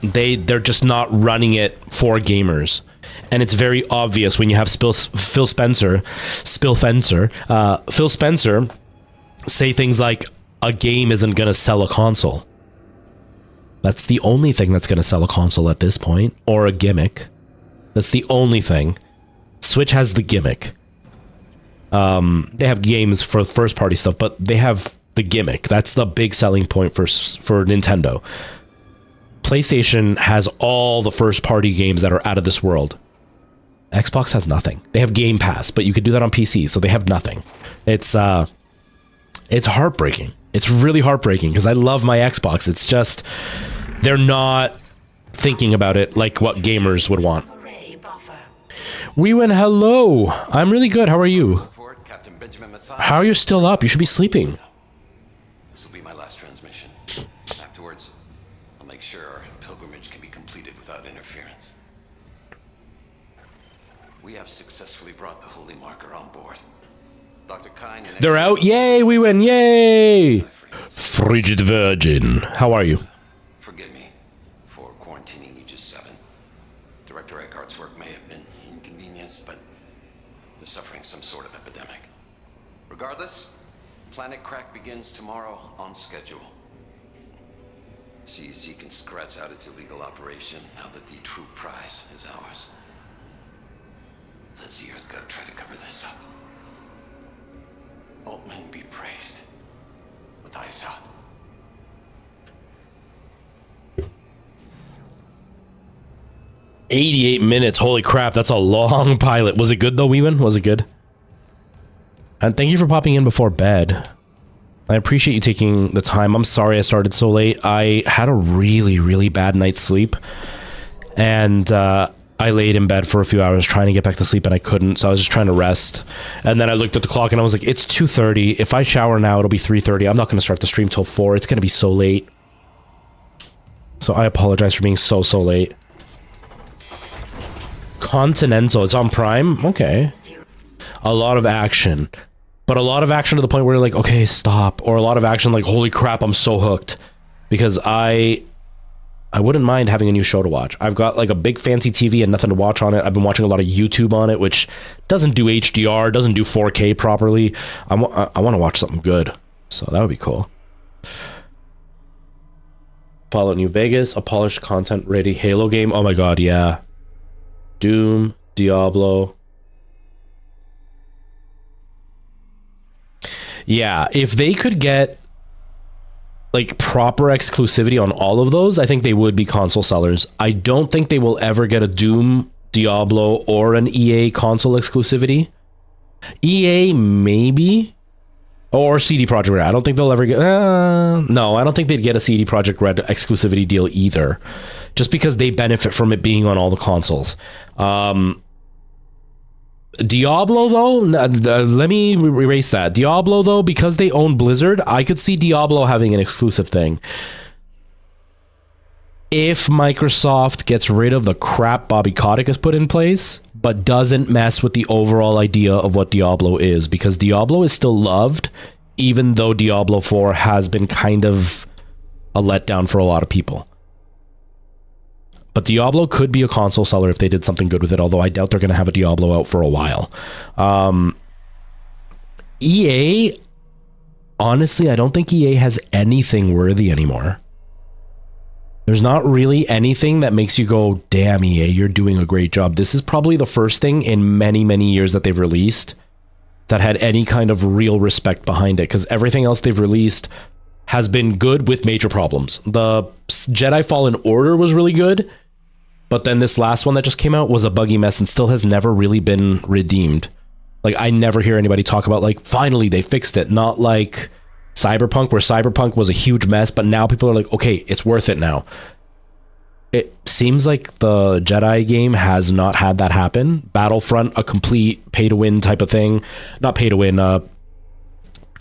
they're just not running it for gamers. And it's very obvious when you have Phil Spencer say things like, a game isn't going to sell a console. That's the only thing that's going to sell a console at this point, or a gimmick. That's the only thing. Switch has the gimmick. They have games for first party stuff, but they have the gimmick. That's the big selling point for Nintendo. PlayStation has all the first party games that are out of this world. Xbox has nothing. They have Game Pass, but you could do that on PC, so they have nothing. It's heartbreaking. It's really heartbreaking because I love my Xbox. It's just they're not thinking about it like what gamers would want. We went hello. I'm really good. How are you? How are you still up? You should be sleeping. This will be my last transmission. Afterwards, I'll make sure our pilgrimage can be completed without interference. We have successfully brought the Holy Marker on board. Dr. Kine and they're out. Yay, we win. Yay. Frigid Virgin. How are you? Forgive me for quarantining you just 7. Director Eckhart's work may have been inconvenienced, but they're suffering some sort of epidemic. Regardless, Planet Crack begins tomorrow on schedule. CEC can scratch out its illegal operation now that the true prize is ours. Let's the Earth God try to cover this up. Altman be praised. With eyes out. $88 minutes. Holy crap, that's a long pilot. Was it good though, Weewin? Was it good? And thank you for popping in before bed. I appreciate you taking the time. I'm sorry I started so late. I had a really bad night's sleep. And I laid in bed for a few hours trying to get back to sleep and I couldn't. So I was just trying to rest. And then I looked at the clock and I was like, it's 2:30. If I shower now, it'll be 3:30. I'm not going to start the stream till 4. It's going to be so late. So I apologize for being so late. Continental. It's on Prime? Okay. A lot of action. But a lot of action to the point where you're like, okay, stop. Or a lot of action like, holy crap, I'm so hooked. Because I wouldn't mind having a new show to watch. I've got like a big fancy TV and nothing to watch on it. I've been watching a lot of YouTube on it, which doesn't do HDR, doesn't do 4K properly. I want to watch something good. So that would be cool. Fallout New Vegas, a polished content ready Halo game. Oh my god, yeah. Doom, Diablo. Yeah, if they could get like proper exclusivity on all of those, I think they would be console sellers. I don't think they will ever get a Doom, Diablo, or an EA console exclusivity. EA maybe, or CD Projekt Red. I don't think they'll ever get. No, I don't think they'd get a CD Projekt Red exclusivity deal either, just because they benefit from it being on all the consoles. Diablo though, let me erase that. Diablo though, because they own Blizzard, I could see Diablo having an exclusive thing. If Microsoft gets rid of the crap Bobby Kotick has put in place, but doesn't mess with the overall idea of what Diablo is, because Diablo is still loved, even though Diablo 4 has been kind of a letdown for a lot of people. But Diablo could be a console seller if they did something good with it, although I doubt they're going to have a Diablo out for a while. EA, honestly, I don't think EA has anything worthy anymore. There's not really anything that makes you go, damn, EA, you're doing a great job. This is probably the first thing in many, many years that they've released that had any kind of real respect behind it, because everything else they've released has been good with major problems. The Jedi Fallen Order was really good, but then this last one that just came out was a buggy mess and still has never really been redeemed. Like, I never hear anybody talk about, like, finally they fixed it. Not like Cyberpunk, where Cyberpunk was a huge mess, but now people are like, okay, it's worth it now. It seems like the Jedi game has not had that happen. Battlefront, a complete pay-to-win type of thing. Not pay-to-win, the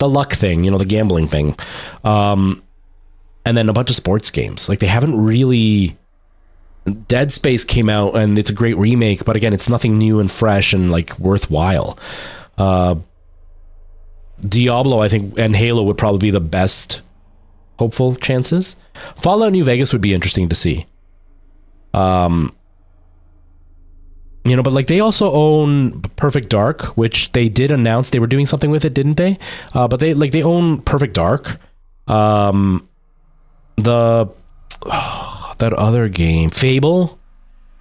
luck thing, you know, the gambling thing. And then a bunch of sports games. Like, they haven't really... Dead Space came out, and it's a great remake, but again, it's nothing new and fresh and, like, worthwhile. Diablo, I think, and Halo would probably be the best hopeful chances. Fallout New Vegas would be interesting to see. You know, but like they also own Perfect Dark, which they did announce they were doing something with it, didn't they? But they own Perfect Dark. That other game, Fable,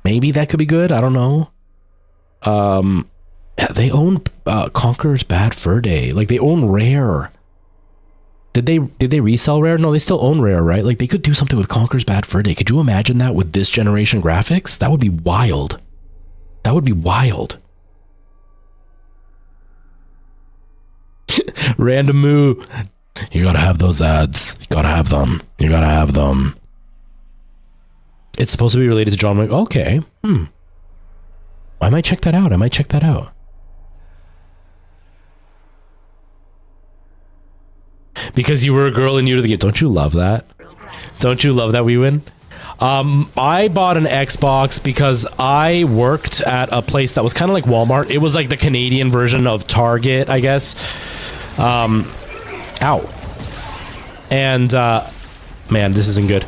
maybe that could be good. I don't know. Yeah, they own Conker's Bad Fur Day. Like, they own Rare. Did they resell Rare? No, they still own Rare, right? Like, they could do something with Conker's Bad Fur Day. Could you imagine that with this generation graphics? That would be wild. That would be wild. Random Moo. You gotta have those ads. You gotta have them. You gotta have them. It's supposed to be related to John Wick. Okay. I might check that out. Because you were a girl and new to the game. Don't you love that? Don't you love that we win? I bought an Xbox because I worked at a place that was kind of like Walmart. It was like the Canadian version of Target, I guess. Ow. And, man, this isn't good.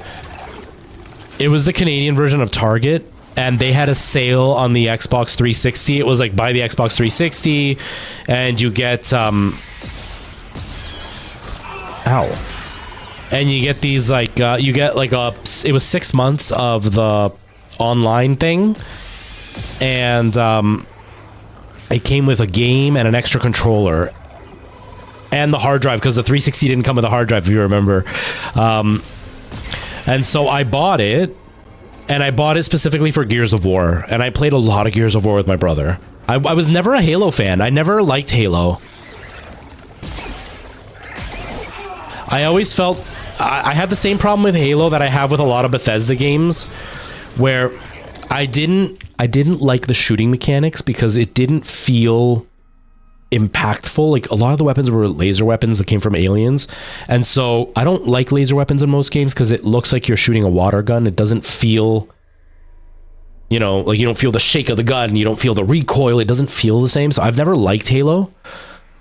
It was the Canadian version of Target, and they had a sale on the Xbox 360. It was like, buy the Xbox 360, and you get, ow. And you get these, like, you get, like, it was 6 months of the online thing, and, it came with a game and an extra controller, and the hard drive, because the 360 didn't come with a hard drive, if you remember. And so I bought it, and I bought it specifically for Gears of War, and I played a lot of Gears of War with my brother. I was never a Halo fan. I never liked Halo. I always felt... I had the same problem with Halo that I have with a lot of Bethesda games, where I didn't like the shooting mechanics because it didn't feel impactful. Like, a lot of the weapons were laser weapons that came from aliens, and so I don't like laser weapons in most games because it looks like you're shooting a water gun. It doesn't feel, you know, like, you don't feel the shake of the gun, you don't feel the recoil. It doesn't feel the same. So I've never liked Halo.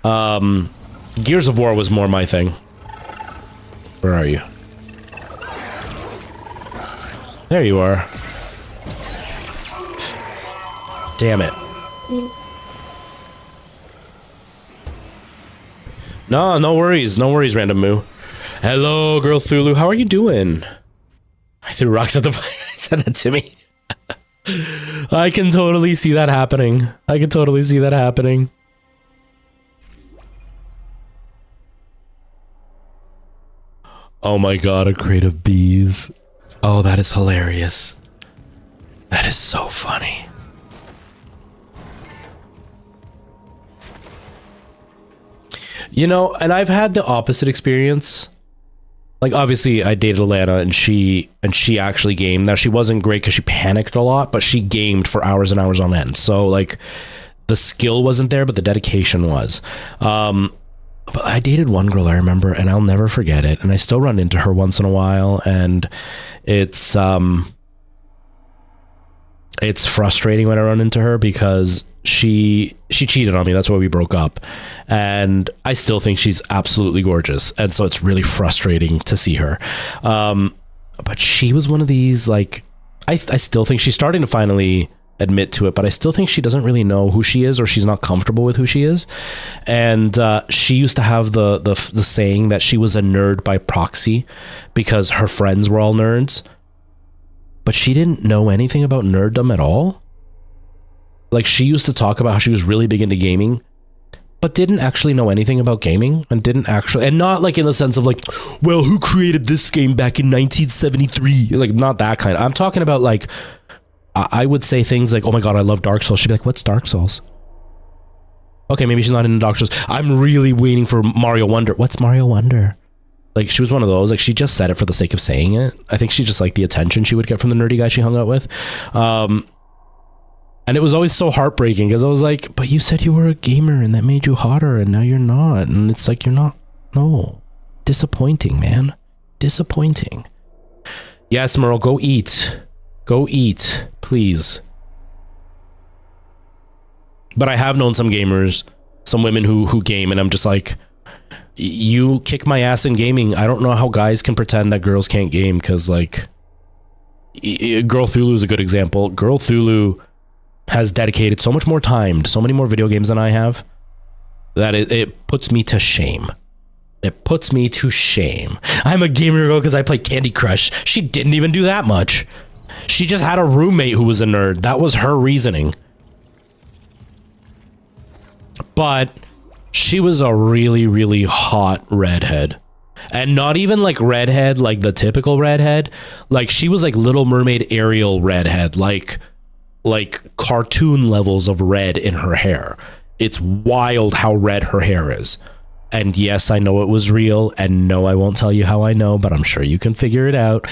Gears of War was more my thing. Where are you? There you are. Damn it. No worries. No worries, Random Moo. Hello, Girl Thulu. How are you doing? I threw rocks at the fire. Said that to me. I can totally see that happening. Oh my god, a crate of bees. Oh, that is hilarious. That is so funny. You know, and I've had the opposite experience. Like, obviously, I dated Alana, and she actually gamed. Now, she wasn't great because she panicked a lot, but she gamed for hours and hours on end. So, like, the skill wasn't there, but the dedication was. But I dated one girl, I remember, and I'll never forget it. And I still run into her once in a while, and it's frustrating when I run into her because she cheated on me. That's why we broke up. And I still think she's absolutely gorgeous. And so it's really frustrating to see her. But she was one of these, like, I still think she's starting to finally admit to it, but I still think she doesn't really know who she is, or she's not comfortable with who she is. And she used to have the saying that she was a nerd by proxy because her friends were all nerds, but she didn't know anything about nerddom at all. Like, she used to talk about how she was really big into gaming, but didn't actually know anything about gaming, and not like in the sense of like, well, who created this game back in 1973? Like, not that kind. I'm talking about like, I would say things like, oh my God, I love Dark Souls. She'd be like, what's Dark Souls? Okay, maybe she's not into Dark Souls. I'm really waiting for Mario Wonder. What's Mario Wonder? Like, she was one of those, like, she just said it for the sake of saying it. I think she just liked the attention she would get from the nerdy guy she hung out with. And it was always so heartbreaking because I was like, but you said you were a gamer and that made you hotter and now you're not. And it's like, you're not. No. Disappointing, man. Disappointing. Yes, Merle, go eat. Go eat, please. But I have known some gamers, some women who game, and I'm just like, you kick my ass in gaming. I don't know how guys can pretend that girls can't game, because like, Girl Thulu is a good example. Girl Thulu has dedicated so much more time to so many more video games than I have that it puts me to shame. It puts me to shame. I'm a gamer girl because I play Candy Crush. She didn't even do that much. She just had a roommate who was a nerd. That was her reasoning. But she was a really, really hot redhead. And not even like redhead, like the typical redhead. Like, she was like Little Mermaid Ariel redhead. Like cartoon levels of red in her hair. It's wild how red her hair is. And yes, I know it was real. And no, I won't tell you how I know, but I'm sure you can figure it out.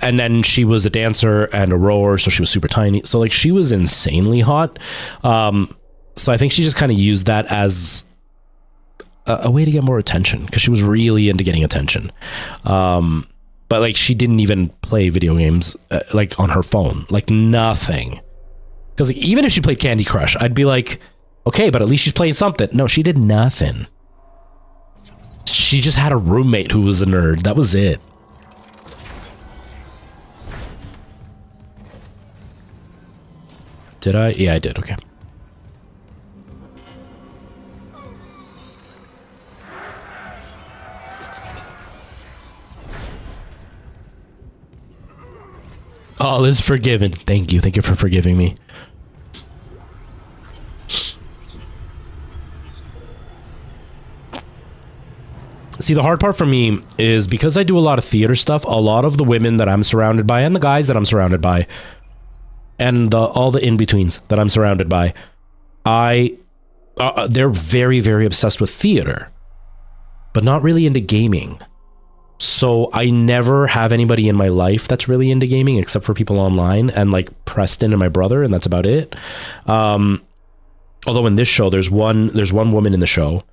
And then she was a dancer and a rower, so she was super tiny. So like, she was insanely hot. So I think she just kind of used that as a way to get more attention, because she was really into getting attention. But like, she didn't even play video games like on her phone, like nothing. Because like, even if she played Candy Crush, I'd be like, okay, but at least she's playing something. No, she did nothing. She just had a roommate who was a nerd. That was it. Did I? Yeah, I did. Okay. All is forgiven. Thank you. Thank you for forgiving me. See, the hard part for me is because I do a lot of theater stuff, a lot of the women that I'm surrounded by and the guys that I'm surrounded by and all the in-betweens that I'm surrounded by, they're very, very obsessed with theater, but not really into gaming. So I never have anybody in my life that's really into gaming except for people online and like Preston and my brother, and that's about it. Although in this show, there's one woman in the show,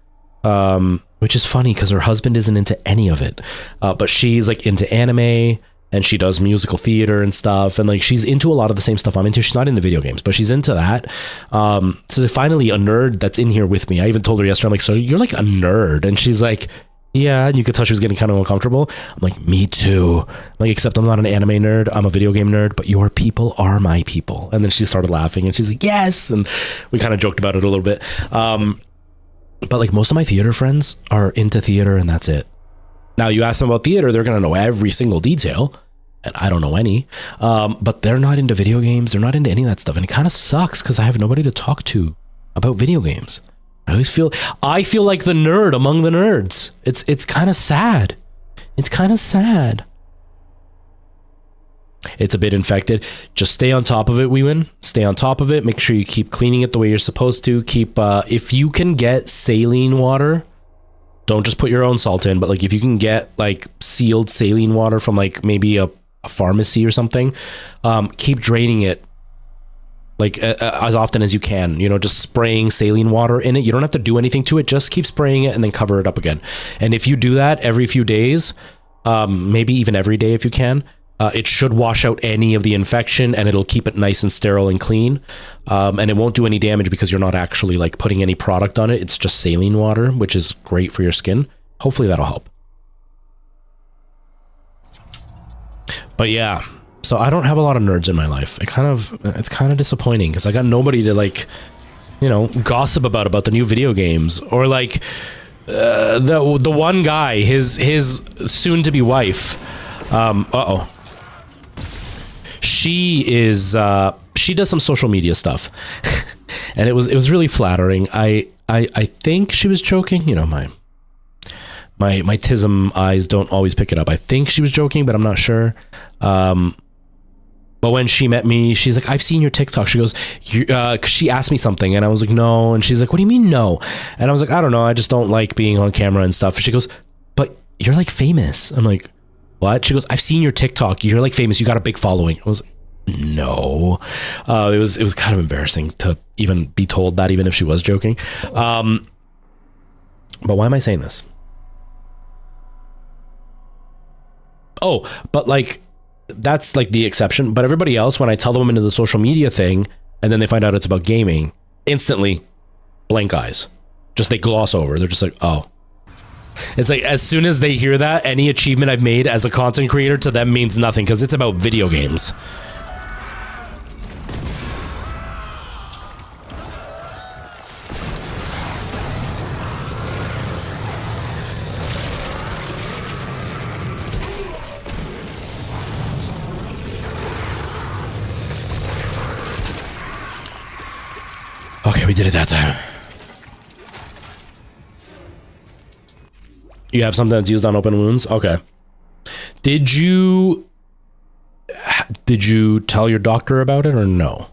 which is funny because her husband isn't into any of it. But she's like into anime and she does musical theater and stuff. And like, she's into a lot of the same stuff I'm into. She's not into video games, but she's into that. So finally a nerd that's in here with me. I even told her yesterday, I'm like, so you're like a nerd? And she's like, yeah. And you could tell she was getting kind of uncomfortable. I'm like, me too. Like, except I'm not an anime nerd. I'm a video game nerd, but your people are my people. And then she started laughing and she's like, yes. And we kind of joked about it a little bit. But like, most of my theater friends are into theater and that's it. Now you ask them about theater, they're going to know every single detail. And I don't know any, but they're not into video games. They're not into any of that stuff. And it kind of sucks because I have nobody to talk to about video games. I feel like the nerd among the nerds. It's kind of sad. It's kind of sad. It's a bit infected. Just stay on top of it, Wee-Win. Stay on top of it. Make sure you keep cleaning it the way you're supposed to. Keep, if you can get saline water, don't just put your own salt in, but like if you can get like sealed saline water from like maybe a pharmacy or something, keep draining it like as often as you can, you know, just spraying saline water in it. You don't have to do anything to it. Just keep spraying it and then cover it up again. And if you do that every few days, maybe even every day if you can, it should wash out any of the infection and it'll keep it nice and sterile and clean. And it won't do any damage because you're not actually like putting any product on it. It's just saline water, which is great for your skin. Hopefully that'll help. But yeah, So I don't have a lot of nerds in my life. It's kind of disappointing because I got nobody to like, you know, gossip about the new video games, or like the one guy, his soon to be wife. She does some social media stuff, and it was really flattering. I think she was joking. You know, my TISM eyes don't always pick it up. I think she was joking, but I'm not sure. But when she met me, she's like, I've seen your TikTok. She goes, she asked me something and I was like, no. And she's like, what do you mean no? And I was like, I don't know. I just don't like being on camera and stuff. And she goes, but you're like famous. I'm like, what? She goes, I've seen your TikTok. You're like famous. You got a big following. I was like, no. It was kind of embarrassing to even be told that, even if she was joking. But why am I saying this? Oh, but like, that's like the exception. But everybody else, when I tell them I'm into the social media thing and then they find out it's about gaming, instantly blank eyes. Just they gloss over. They're just like, oh. It's like as soon as they hear that, any achievement I've made as a content creator to them means nothing because it's about video games. Okay, we did it that time. You have something that's used on open wounds? Okay. Did you tell your doctor about it or no?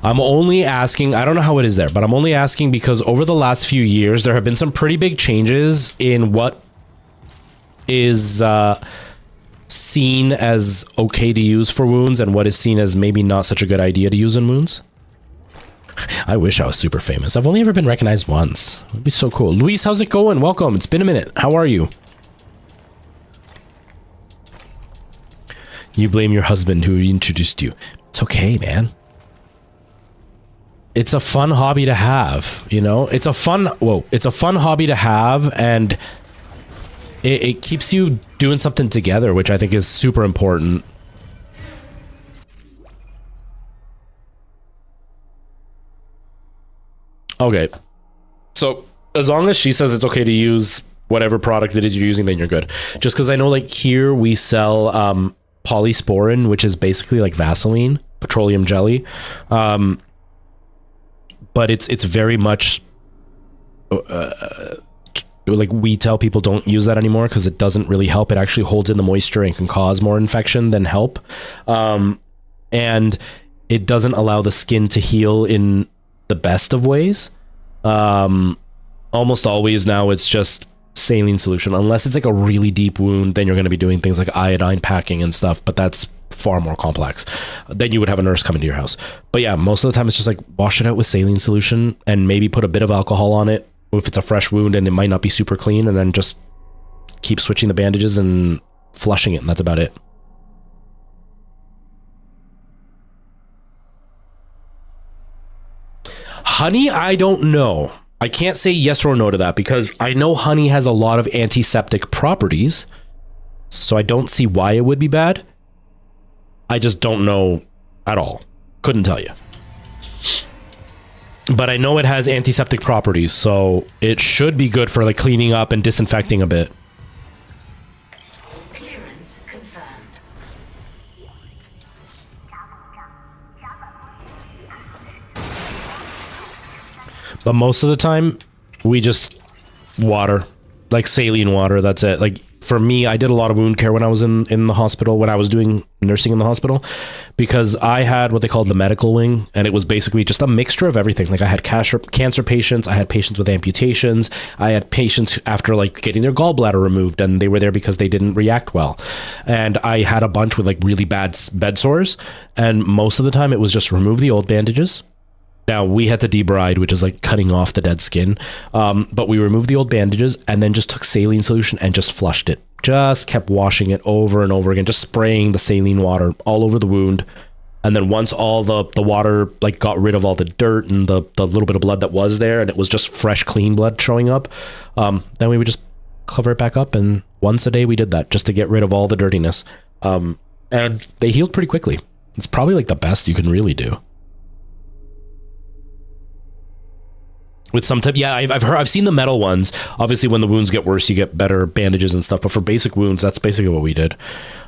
I'm only asking, I don't know how it is there, but I'm only asking because over the last few years, there have been some pretty big changes in what is seen as okay to use for wounds and what is seen as maybe not such a good idea to use in wounds. I wish I was super famous. I've only ever been recognized once. It'd be so cool. Luis, how's it going? Welcome. It's been a minute. How are you? You blame your husband who introduced you. It's okay, man. It's a fun hobby to have, you know? It's a fun hobby to have, and it keeps you doing something together, which I think is super important. Okay, so as long as she says it's okay to use whatever product it is you're using, then you're good. Just because I know, like, here we sell polysporin, which is basically like Vaseline, petroleum jelly, but it's very much like we tell people don't use that anymore because it doesn't really help. It actually holds in the moisture and can cause more infection than help, and it doesn't allow the skin to heal in the best of ways. Almost always now it's just saline solution, unless it's like a really deep wound. Then you're going to be doing things like iodine packing and stuff, but that's far more complex. Then you would have a nurse come into your house. But yeah, most of the time it's just like wash it out with saline solution and maybe put a bit of alcohol on it if it's a fresh wound and it might not be super clean, and then just keep switching the bandages and flushing it, and that's about it. Honey, I don't know. I can't say yes or no to that because I know honey has a lot of antiseptic properties, so I don't see why it would be bad. I just don't know at all. Couldn't tell you. But I know it has antiseptic properties, so it should be good for like cleaning up and disinfecting a bit. But most of the time, we just water, like saline water. That's it. Like for me, I did a lot of wound care when I was in the hospital, when I was doing nursing in the hospital, because I had what they called the medical wing, and it was basically just a mixture of everything. Like I had cancer patients, I had patients with amputations, I had patients after like getting their gallbladder removed, and they were there because they didn't react well. And I had a bunch with like really bad bed sores, and most of the time it was just remove the old bandages. Now, we had to debride, which is like cutting off the dead skin. But we removed the old bandages and then just took saline solution and just flushed it. Just kept washing it over and over again, just spraying the saline water all over the wound. And then once all the water like got rid of all the dirt and the little bit of blood that was there, and it was just fresh, clean blood showing up, then we would just cover it back up. And once a day we did that just to get rid of all the dirtiness. and they healed pretty quickly. It's probably like the best you can really do. With some type, yeah, I've seen the metal ones. Obviously, when the wounds get worse, you get better bandages and stuff. But for basic wounds, that's basically what we did.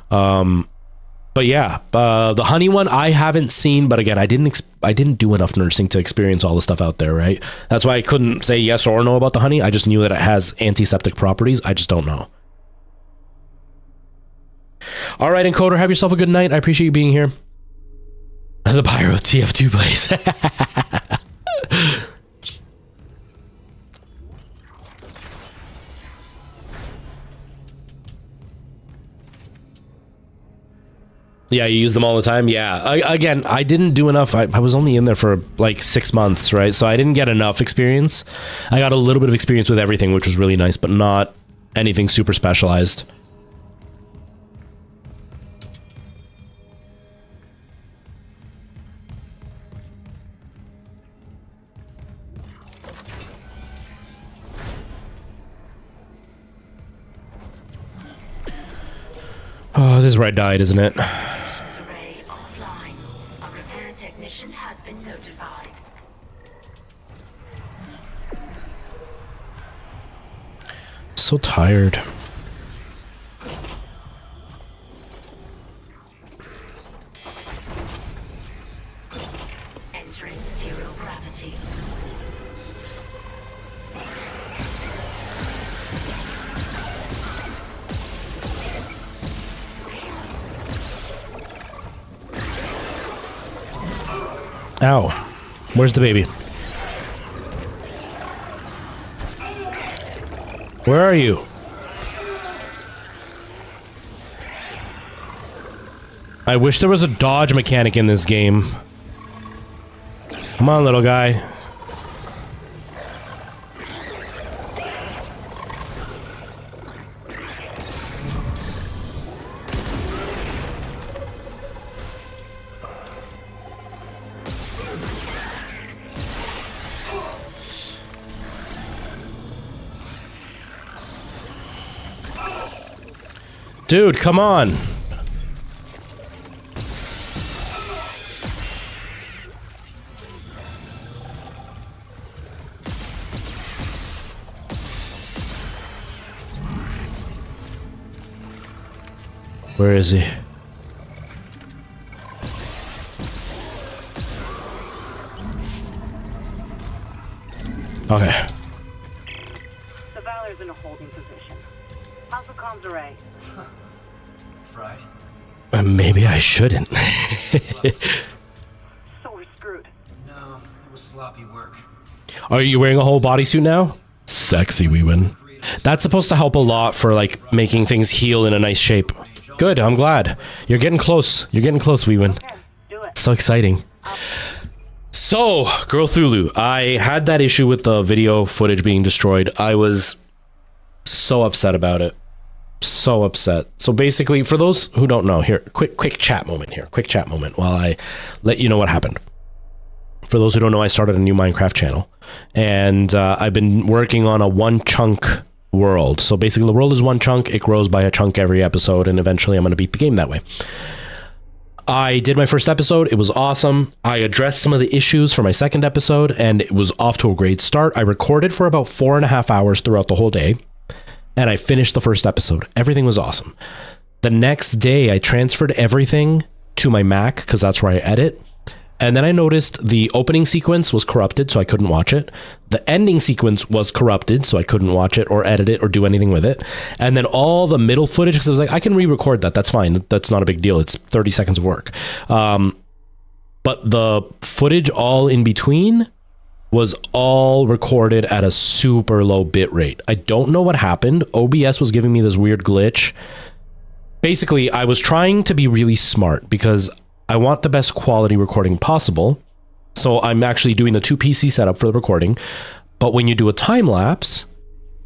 But yeah, the honey one I haven't seen. But again, I didn't do enough nursing to experience all the stuff out there, right? That's why I couldn't say yes or no about the honey. I just knew that it has antiseptic properties. I just don't know. All right, Encoder, have yourself a good night. I appreciate you being here. The Pyro TF2 plays. Yeah, you use them all the time. Yeah. Again, I didn't do enough. I was only in there for like 6 months, right? So I didn't get enough experience. I got a little bit of experience with everything, which was really nice, but not anything super specialized. Oh, this is where I died, isn't it? Array offline. A repair technician has been notified. So tired. Entering zero gravity. Ow. Where's the baby? Where are you? I wish there was a dodge mechanic in this game. Come on, little guy. Dude, come on. Where is he? Okay. The Valor's in a holding position. How's the comms array? Fried. Maybe I shouldn't. So we're screwed. No, it was sloppy work. Are you wearing a whole bodysuit now? Sexy, Weewin. That's supposed to help a lot for like making things heal in a nice shape. Good, I'm glad. You're getting close. You're getting close, Weewin. Okay, do it. So exciting. So, Girl Thulu, I had that issue with the video footage being destroyed. I was so upset about it. So upset. So basically, for those who don't know, here, quick chat moment here. Quick chat moment while I let you know what happened. For those who don't know, I started a new Minecraft channel, and I've been working on a one chunk world. So basically, the world is one chunk. It grows by a chunk every episode, and eventually I'm going to beat the game that way. I did my first episode. It was awesome. I addressed some of the issues for my second episode, and it was off to a great start. I recorded for about 4.5 hours throughout the whole day, and I finished the first episode. Everything was awesome. The next day, I transferred everything to my Mac because that's where I edit. And then I noticed the opening sequence was corrupted, so I couldn't watch it. The ending sequence was corrupted, so I couldn't watch it or edit it or do anything with it. And then all the middle footage, because I was like, I can re-record that. That's fine. That's not a big deal. It's 30 seconds of work. But the footage all in between was all recorded at a super low bit rate. I don't know what happened. OBS was giving me this weird glitch. Basically, I was trying to be really smart because I want the best quality recording possible. So I'm actually doing the 2 PC setup for the recording. But when you do a time lapse,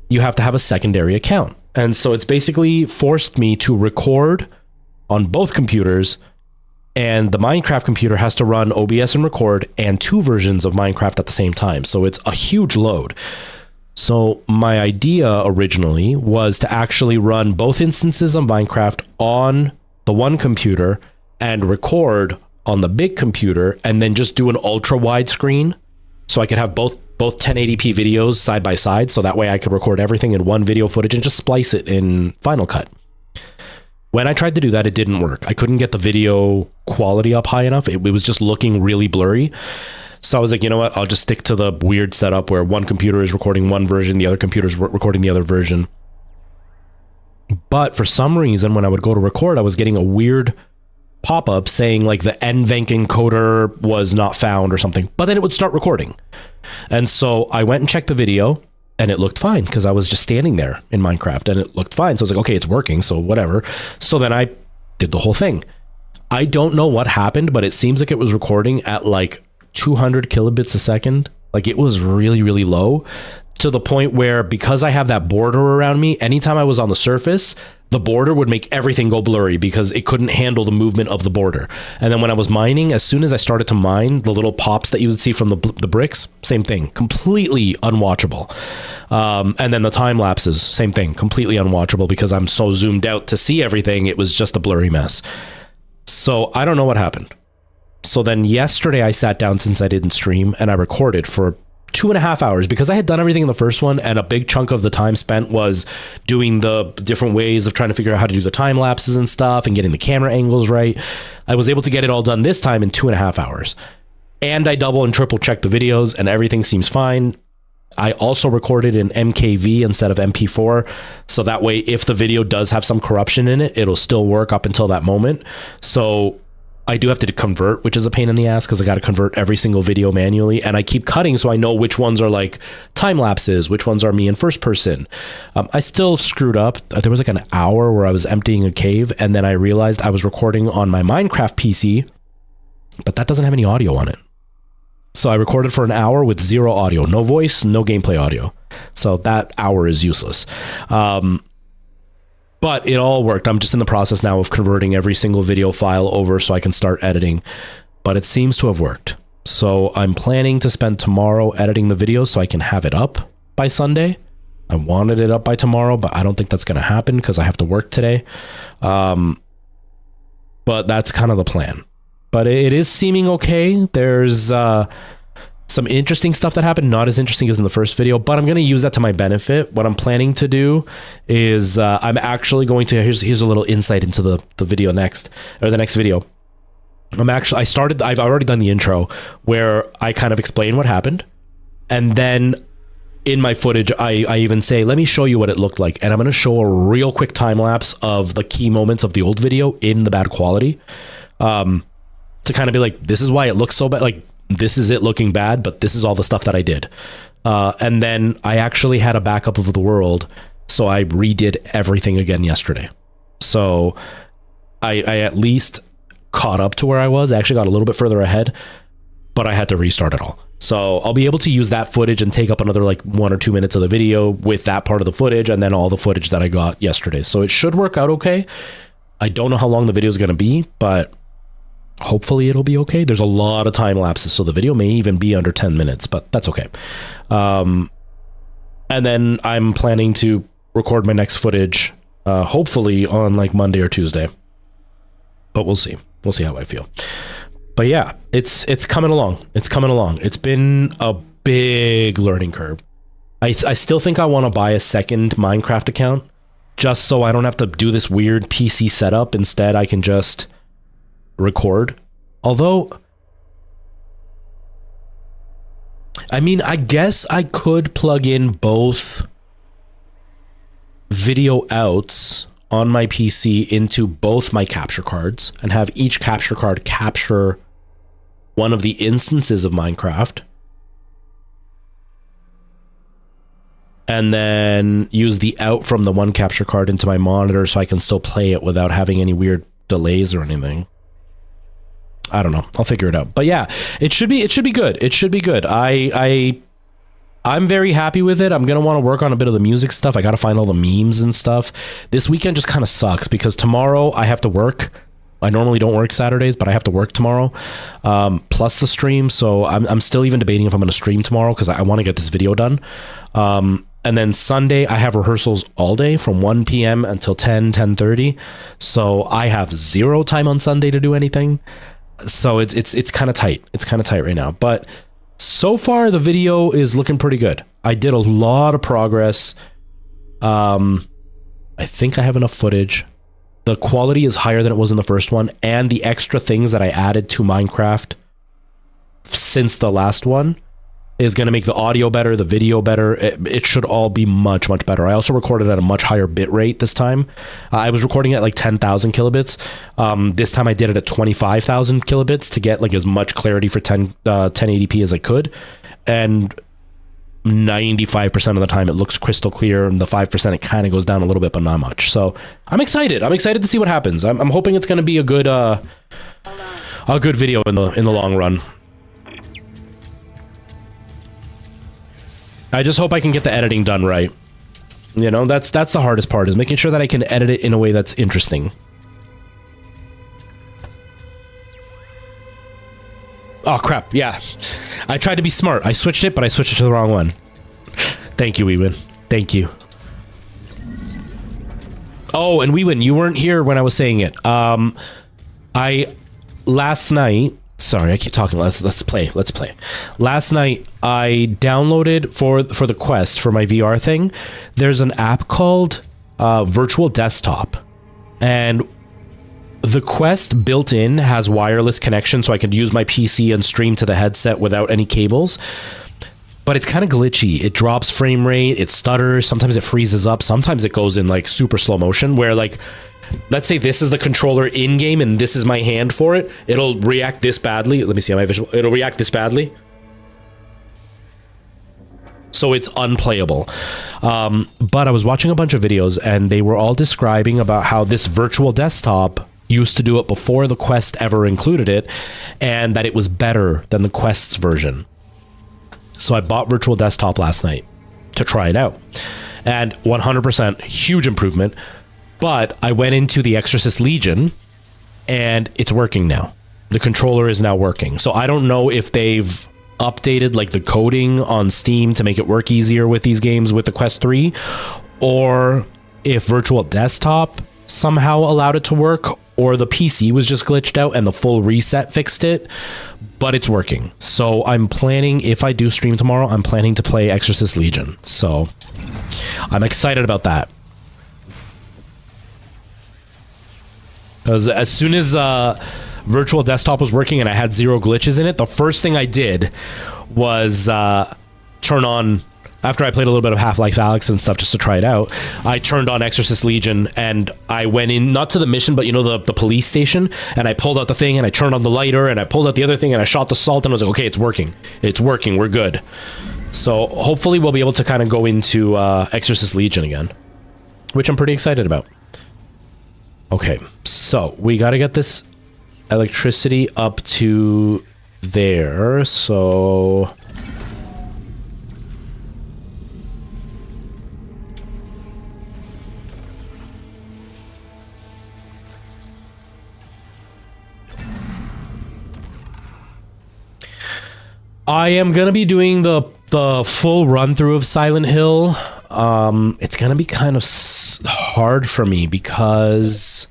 you have to have a secondary account. And so it's basically forced me to record on both computers, and the Minecraft computer has to run OBS and record and 2 versions of Minecraft at the same time. So it's a huge load. So my idea originally was to actually run both instances of Minecraft on the one computer and record on the big computer and then just do an ultra wide screen so I could have both 1080p videos side by side, so that way I could record everything in one video footage and just splice it in Final Cut. When I tried to do that, it didn't work. I couldn't get the video quality up high enough. It was just looking really blurry. So I was like, you know what? I'll just stick to the weird setup where one computer is recording one version, the other computer is recording the other version. But for some reason, when I would go to record, I was getting a weird pop-up saying like the NVENC encoder was not found or something, but then it would start recording. And so I went and checked the video and it looked fine because I was just standing there in Minecraft and it looked fine. So I was like, okay, it's working, so whatever. So then I did the whole thing. I don't know what happened, but it seems like it was recording at like 200 kilobits a second. Like it was really, really low, to the point where, because I have that border around me, anytime I was on the surface, the border would make everything go blurry because it couldn't handle the movement of the border. And then when I was mining, as soon as I started to mine, the little pops that you would see from the bricks, same thing, completely unwatchable. And then the time lapses, same thing, completely unwatchable because I'm so zoomed out to see everything. It was just a blurry mess. So I don't know what happened. So then yesterday I sat down, since I didn't stream, and I recorded for 2.5 hours because I had done everything in the first one, and a big chunk of the time spent was doing the different ways of trying to figure out how to do the time lapses and stuff and getting the camera angles right. I was able to get it all done this time in 2.5 hours, and I double and triple checked the videos and everything seems fine. I also recorded in MKV instead of MP4, so that way if the video does have some corruption in it, it'll still work up until that moment. So I do have to convert, which is a pain in the ass because I got to convert every single video manually, and I keep cutting so I know which ones are like time lapses, which ones are me in first person. I still screwed up. There was like an hour where I was emptying a cave, and then I realized I was recording on my Minecraft PC, but that doesn't have any audio on it. So I recorded for an hour with zero audio, no voice, no gameplay audio. So that hour is useless. But it all worked. I'm just in the process now of converting every single video file over so I can start editing, but it seems to have worked. So I'm planning to spend tomorrow editing the video so I can have it up by Sunday. I wanted it up by tomorrow, but I don't think that's going to happen because I have to work today. But that's kind of the plan. But it is seeming okay. There's some interesting stuff that happened, not as interesting as in the first video, but I'm going to use that to my benefit. What I'm planning to do is I'm actually going to, here's a little insight into the video next, or the next video. I've already done the intro where I kind of explain what happened. And then in my footage, I even say, let me show you what it looked like. And I'm going to show a real quick time lapse of the key moments of the old video in the bad quality. To kind of be like, this is why it looks so bad. Like, this is it looking bad, but this is all the stuff that I did. And then I actually had a backup of the world, so I redid everything again yesterday. So I at least caught up to where I was. I actually got a little bit further ahead, but I had to restart it all. So I'll be able to use that footage and take up another like 1 or 2 minutes of the video with that part of the footage and then all the footage that I got yesterday. So it should work out okay. I don't know how long the video is going to be, but hopefully it'll be okay. There's a lot of time lapses, so the video may even be under 10 minutes, but that's okay. And then I'm planning to record my next footage, hopefully on like Monday or Tuesday, but we'll see. We'll see how I feel. But yeah, it's coming along. It's coming along. It's been a big learning curve. I still think I want to buy a second Minecraft account just so I don't have to do this weird PC setup. Instead, I can just record. Although, I mean, I guess I could plug in both video outs on my PC into both my capture cards and have each capture card capture one of the instances of Minecraft, and then use the out from the one capture card into my monitor so I can still play it without having any weird delays or anything. I don't know. I'll figure it out. But yeah, it should be good. It should be good. I'm very happy with it. I'm going to want to work on a bit of the music stuff. I got to find all the memes and stuff. This weekend just kind of sucks because tomorrow I have to work. I normally don't work Saturdays, but I have to work tomorrow, plus the stream. So I'm still even debating if I'm going to stream tomorrow because I want to get this video done. And then Sunday, I have rehearsals all day from 1 p.m. until 10:30. So I have zero time on Sunday to do anything. So it's kind of tight. It's kind of tight right now. But so far, the video is looking pretty good. I did a lot of progress. I think I have enough footage. The quality is higher than it was in the first one. And the extra things that I added to Minecraft since the last one is going to make the audio better, the video better. It should all be much, much better. I also recorded at a much higher bit rate this time. I was recording at like 10,000 kilobits. This time I did it at 25,000 kilobits to get like as much clarity for 1080p as I could. And 95% of the time it looks crystal clear, and the 5% it kind of goes down a little bit, but not much. So I'm excited. I'm excited to see what happens. I'm hoping it's going to be a good video in the long run. I just hope I can get the editing done right. You know, that's the hardest part, is making sure that I can edit it in a way that's interesting. Oh, crap. Yeah. I tried to be smart. I switched it, but I switched it to the wrong one. Thank you, Weewin. Thank you. Oh, and Weewin, you weren't here when I was saying it. Last night... Sorry, I keep talking. Let's play. Last night, I downloaded for the Quest, for my VR thing, there's an app called Virtual Desktop. And the Quest built in has wireless connection, so I could use my PC and stream to the headset without any cables. But it's kind of glitchy. It drops frame rate, it stutters, sometimes it freezes up, sometimes it goes in like super slow motion, where like, let's say this is the controller in game and this is my hand for it. It'll react this badly. Let me see on my visual. It'll react this badly. So it's unplayable. But I was watching a bunch of videos and they were all describing about how this virtual desktop used to do it before the Quest ever included it, and that it was better than the Quest's version. So I bought Virtual Desktop last night to try it out. And 100% huge improvement. But I went into the Exorcist Legion and it's working now. The controller is now working. So I don't know if they've updated like the coding on Steam to make it work easier with these games with the Quest 3, or if Virtual Desktop somehow allowed it to work, or the PC was just glitched out and the full reset fixed it, but it's working. So I'm planning, if I do stream tomorrow, I'm planning to play Exorcist Legion. So I'm excited about that. Because as soon as Virtual Desktop was working and I had zero glitches in it, the first thing I did was turn on, after I played a little bit of Half-Life Alyx and stuff just to try it out, I turned on Exorcist Legion and I went in, not to the mission, but you know, the police station, and I pulled out the thing and I turned on the lighter and I pulled out the other thing and I shot the salt and I was like, okay, it's working. It's working. We're good. So hopefully we'll be able to kind of go into Exorcist Legion again, which I'm pretty excited about. Okay, so we got to get this electricity up to there. So I am going to be doing the full run through of Silent Hill. It's going to be kind of hard for me because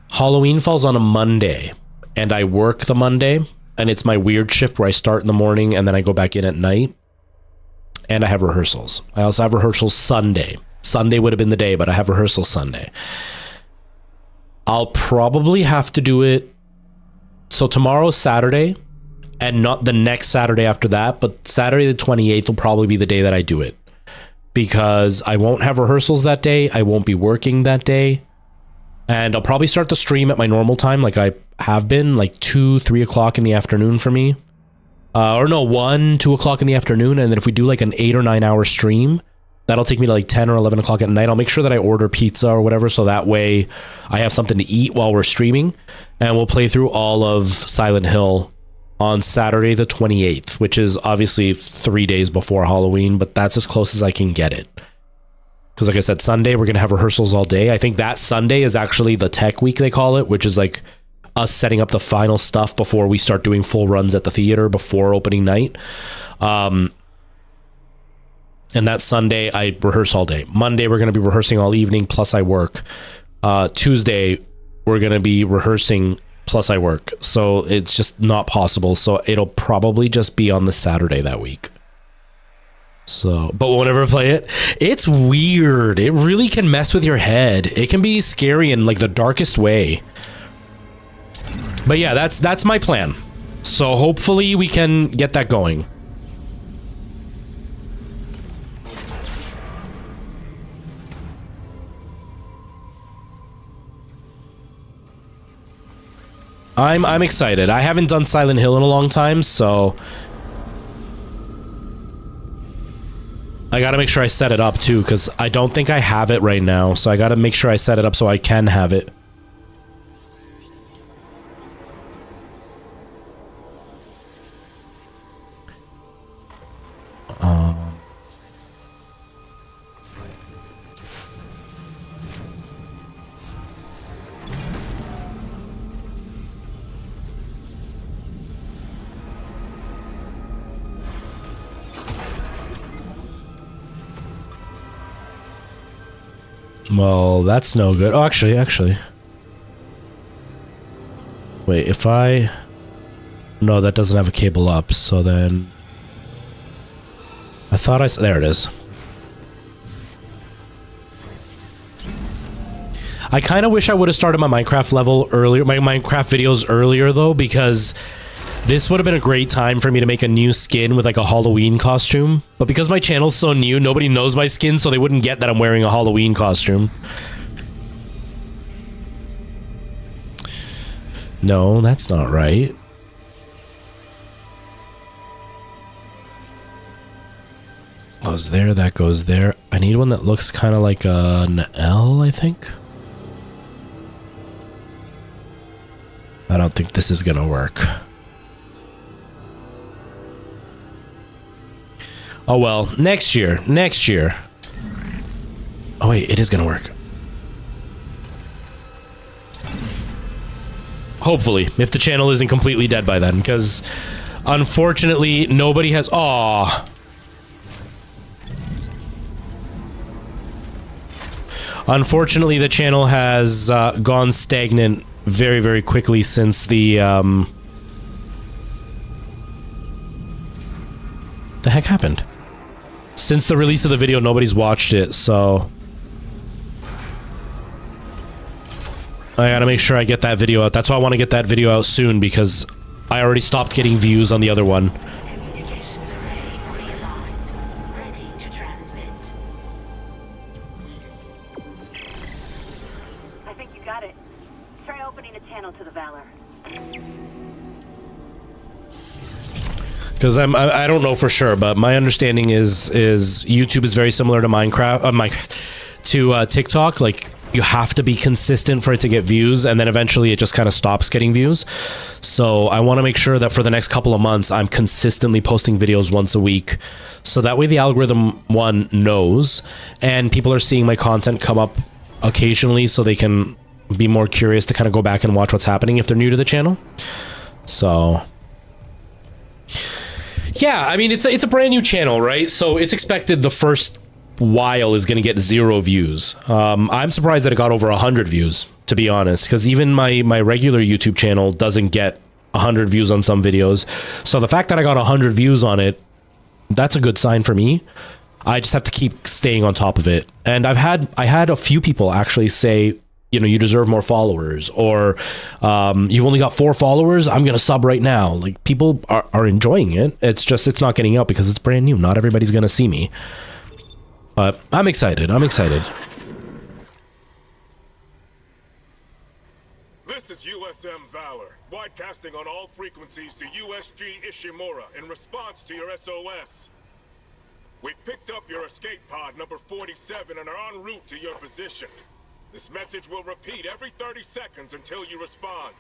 Halloween falls on a Monday and I work the Monday, and it's my weird shift where I start in the morning and then I go back in at night, and I have rehearsals. I also have rehearsals Sunday. Sunday would have been the day, but I have rehearsals Sunday. I'll probably have to do it. So tomorrow's Saturday and not the next Saturday after that, but Saturday the 28th will probably be the day that I do it, because I won't have rehearsals that day. I won't be working that day. And I'll probably start the stream at my normal time, like I have been, like 2-3 o'clock in the afternoon for me. Or no, 1-2 o'clock in the afternoon. And then if we do like an 8 or 9 hour stream, that'll take me to like 10 or 11 o'clock at night. I'll make sure that I order pizza or whatever, so that way I have something to eat while we're streaming. And we'll play through all of Silent Hill on Saturday the 28th, which is obviously 3 days before Halloween, but that's as close as I can get it. Because like I said, Sunday, we're going to have rehearsals all day. I think that Sunday is actually the tech week, they call it, which is like us setting up the final stuff before we start doing full runs at the theater before opening night. And And that Sunday, I rehearse all day. Monday, we're going to be rehearsing all evening, plus I work. Tuesday, we're going to be rehearsing, plus I work. So it's just not possible. So it'll probably just be on the Saturday that week. So, but we'll never play it. It's weird. It really can mess with your head. It can be scary in like the darkest way. But yeah, that's my plan. So hopefully we can get that going. I'm excited. I haven't done Silent Hill in a long time, so I gotta make sure I set it up too, because I don't think I have it right now. So I gotta make sure I set it up so I can have it. Well, that's no good. Oh, actually. Wait, if I... No, that doesn't have a cable up, so then... I thought there it is. I kind of wish I would have started my Minecraft level earlier, my Minecraft videos earlier, though, because this would have been a great time for me to make a new skin with like a Halloween costume. But because my channel's so new, nobody knows my skin, so they wouldn't get that I'm wearing a Halloween costume. No, that's not right. Goes there, that goes there. I need one that looks kind of like an L, I think. I don't think this is gonna work. Oh well, next year. Oh wait, it is gonna work. Hopefully, if the channel isn't completely dead by then, because unfortunately nobody has... Aw. Unfortunately, the channel has gone stagnant very, very quickly since the... The heck happened? Since the release of the video, nobody's watched it, so... I gotta make sure I get that video out. That's why I want to get that video out soon, because I already stopped getting views on the other one. I think you got it. Try opening a channel to the Valor. Because I don't know for sure, but my understanding is YouTube is very similar to TikTok. Like, you have to be consistent for it to get views, and then eventually it just kind of stops getting views. So I want to make sure that for the next couple of months I'm consistently posting videos once a week, so that way the algorithm, one, knows, and people are seeing my content come up occasionally, so they can be more curious to kind of go back and watch what's happening if they're new to the channel. So yeah, I mean, it's a brand new channel, right? So it's expected the first while is going to get 0 views. I'm surprised that it got over 100 views, to be honest, because even my regular YouTube channel doesn't get 100 views on some videos. So the fact that I got 100 views on it, that's a good sign for me. I just have to keep staying on top of it. And I had a few people actually say, you know, you deserve more followers, or you've only got 4 followers, I'm gonna sub right now. Like, people are enjoying it. It's just, it's not getting out because it's brand new. Not everybody's gonna see me. But I'm excited. This is USM Valor, widecasting on all frequencies to USG Ishimura in response to your SOS. We've picked up your escape pod number 47 and are en route to your position. This message will repeat every 30 seconds until you respond.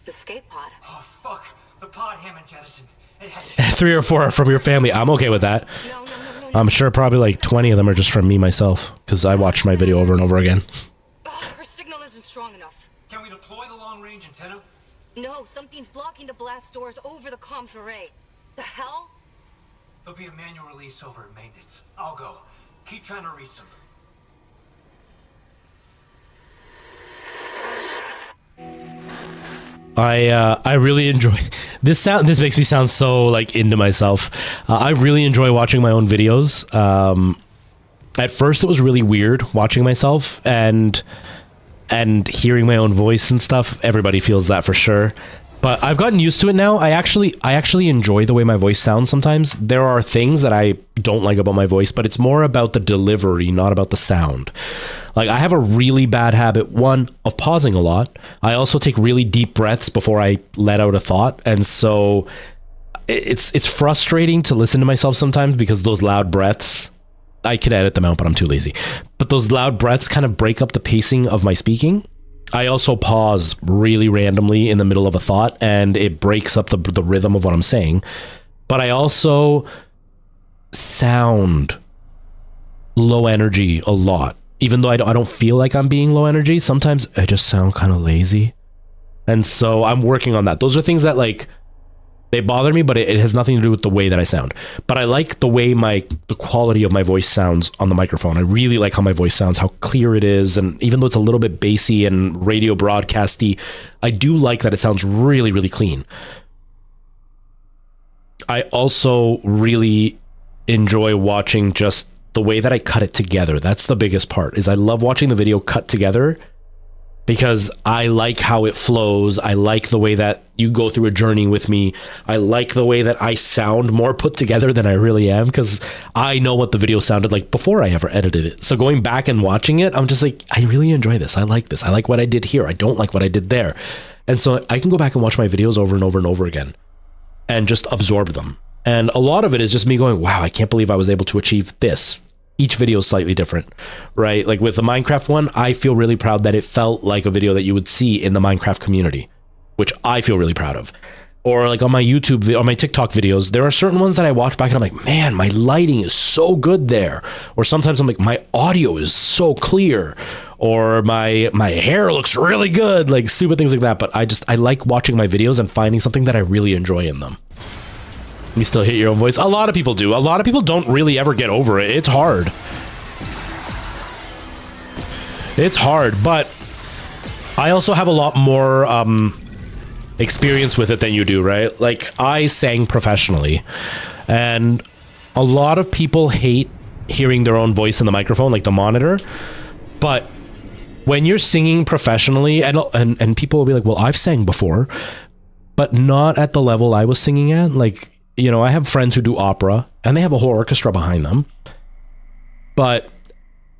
Escape pod. Oh, fuck. The pod Hammond jettisoned. It had 3 or 4 are from your family. I'm okay with that. No. I'm sure probably like 20 of them are just from me myself, because I watched my video over and over again. Her signal isn't strong enough. Can we deploy the long-range antenna? No, something's blocking the blast doors over the comms array. The hell? There'll be a manual release over at maintenance. I'll go. Keep trying to reach them. I really enjoy this sound. This makes me sound so like into myself. I really enjoy watching my own videos. At first it was really weird watching myself and hearing my own voice and stuff. Everybody feels that for sure. But I've gotten used to it now. I actually enjoy the way my voice sounds sometimes. There are things that I don't like about my voice, but it's more about the delivery, not about the sound. Like, I have a really bad habit, one, of pausing a lot. I also take really deep breaths before I let out a thought. And so it's frustrating to listen to myself sometimes because those loud breaths, I could edit them out, but I'm too lazy. But those loud breaths kind of break up the pacing of my speaking. I also pause really randomly in the middle of a thought, and it breaks up the rhythm of what I'm saying. But I also sound low energy a lot. Even though I don't feel like I'm being low energy, sometimes I just sound kind of lazy. And so I'm working on that. Those are things that, like, they bother me, but it has nothing to do with the way that I sound. But I like the way the quality of my voice sounds on the microphone. I really like how my voice sounds, how clear it is. And even though it's a little bit bassy and radio broadcasty, I do like that it sounds really, really clean. I also really enjoy watching just the way that I cut it together. That's the biggest part, is I love watching the video cut together because I like how it flows. I like the way that you go through a journey with me. I like the way that I sound more put together than I really am, because I know what the video sounded like before I ever edited it. So going back and watching it, I'm just like, I really enjoy this. I like this. I like what I did here. I don't like what I did there. And so I can go back and watch my videos over and over and over again and just absorb them. And a lot of it is just me going, wow, I can't believe I was able to achieve this. Each video is slightly different, right? Like with the Minecraft one, I feel really proud that it felt like a video that you would see in the Minecraft community, which I feel really proud of. Or like on my YouTube or my TikTok videos, there are certain ones that I watch back and I'm like, man, my lighting is so good there. Or sometimes I'm like, my audio is so clear. Or my hair looks really good, like stupid things like that. But I like watching my videos and finding something that I really enjoy in them. You still hit your own voice? A lot of people do. A lot of people don't really ever get over it. It's hard. It's hard, but I also have a lot more experience with it than you do, right? Like, I sang professionally, and a lot of people hate hearing their own voice in the microphone, like the monitor. But when you're singing professionally, and people will be like, well, I've sang before, but not at the level I was singing at. Like, you know, I have friends who do opera and they have a whole orchestra behind them, but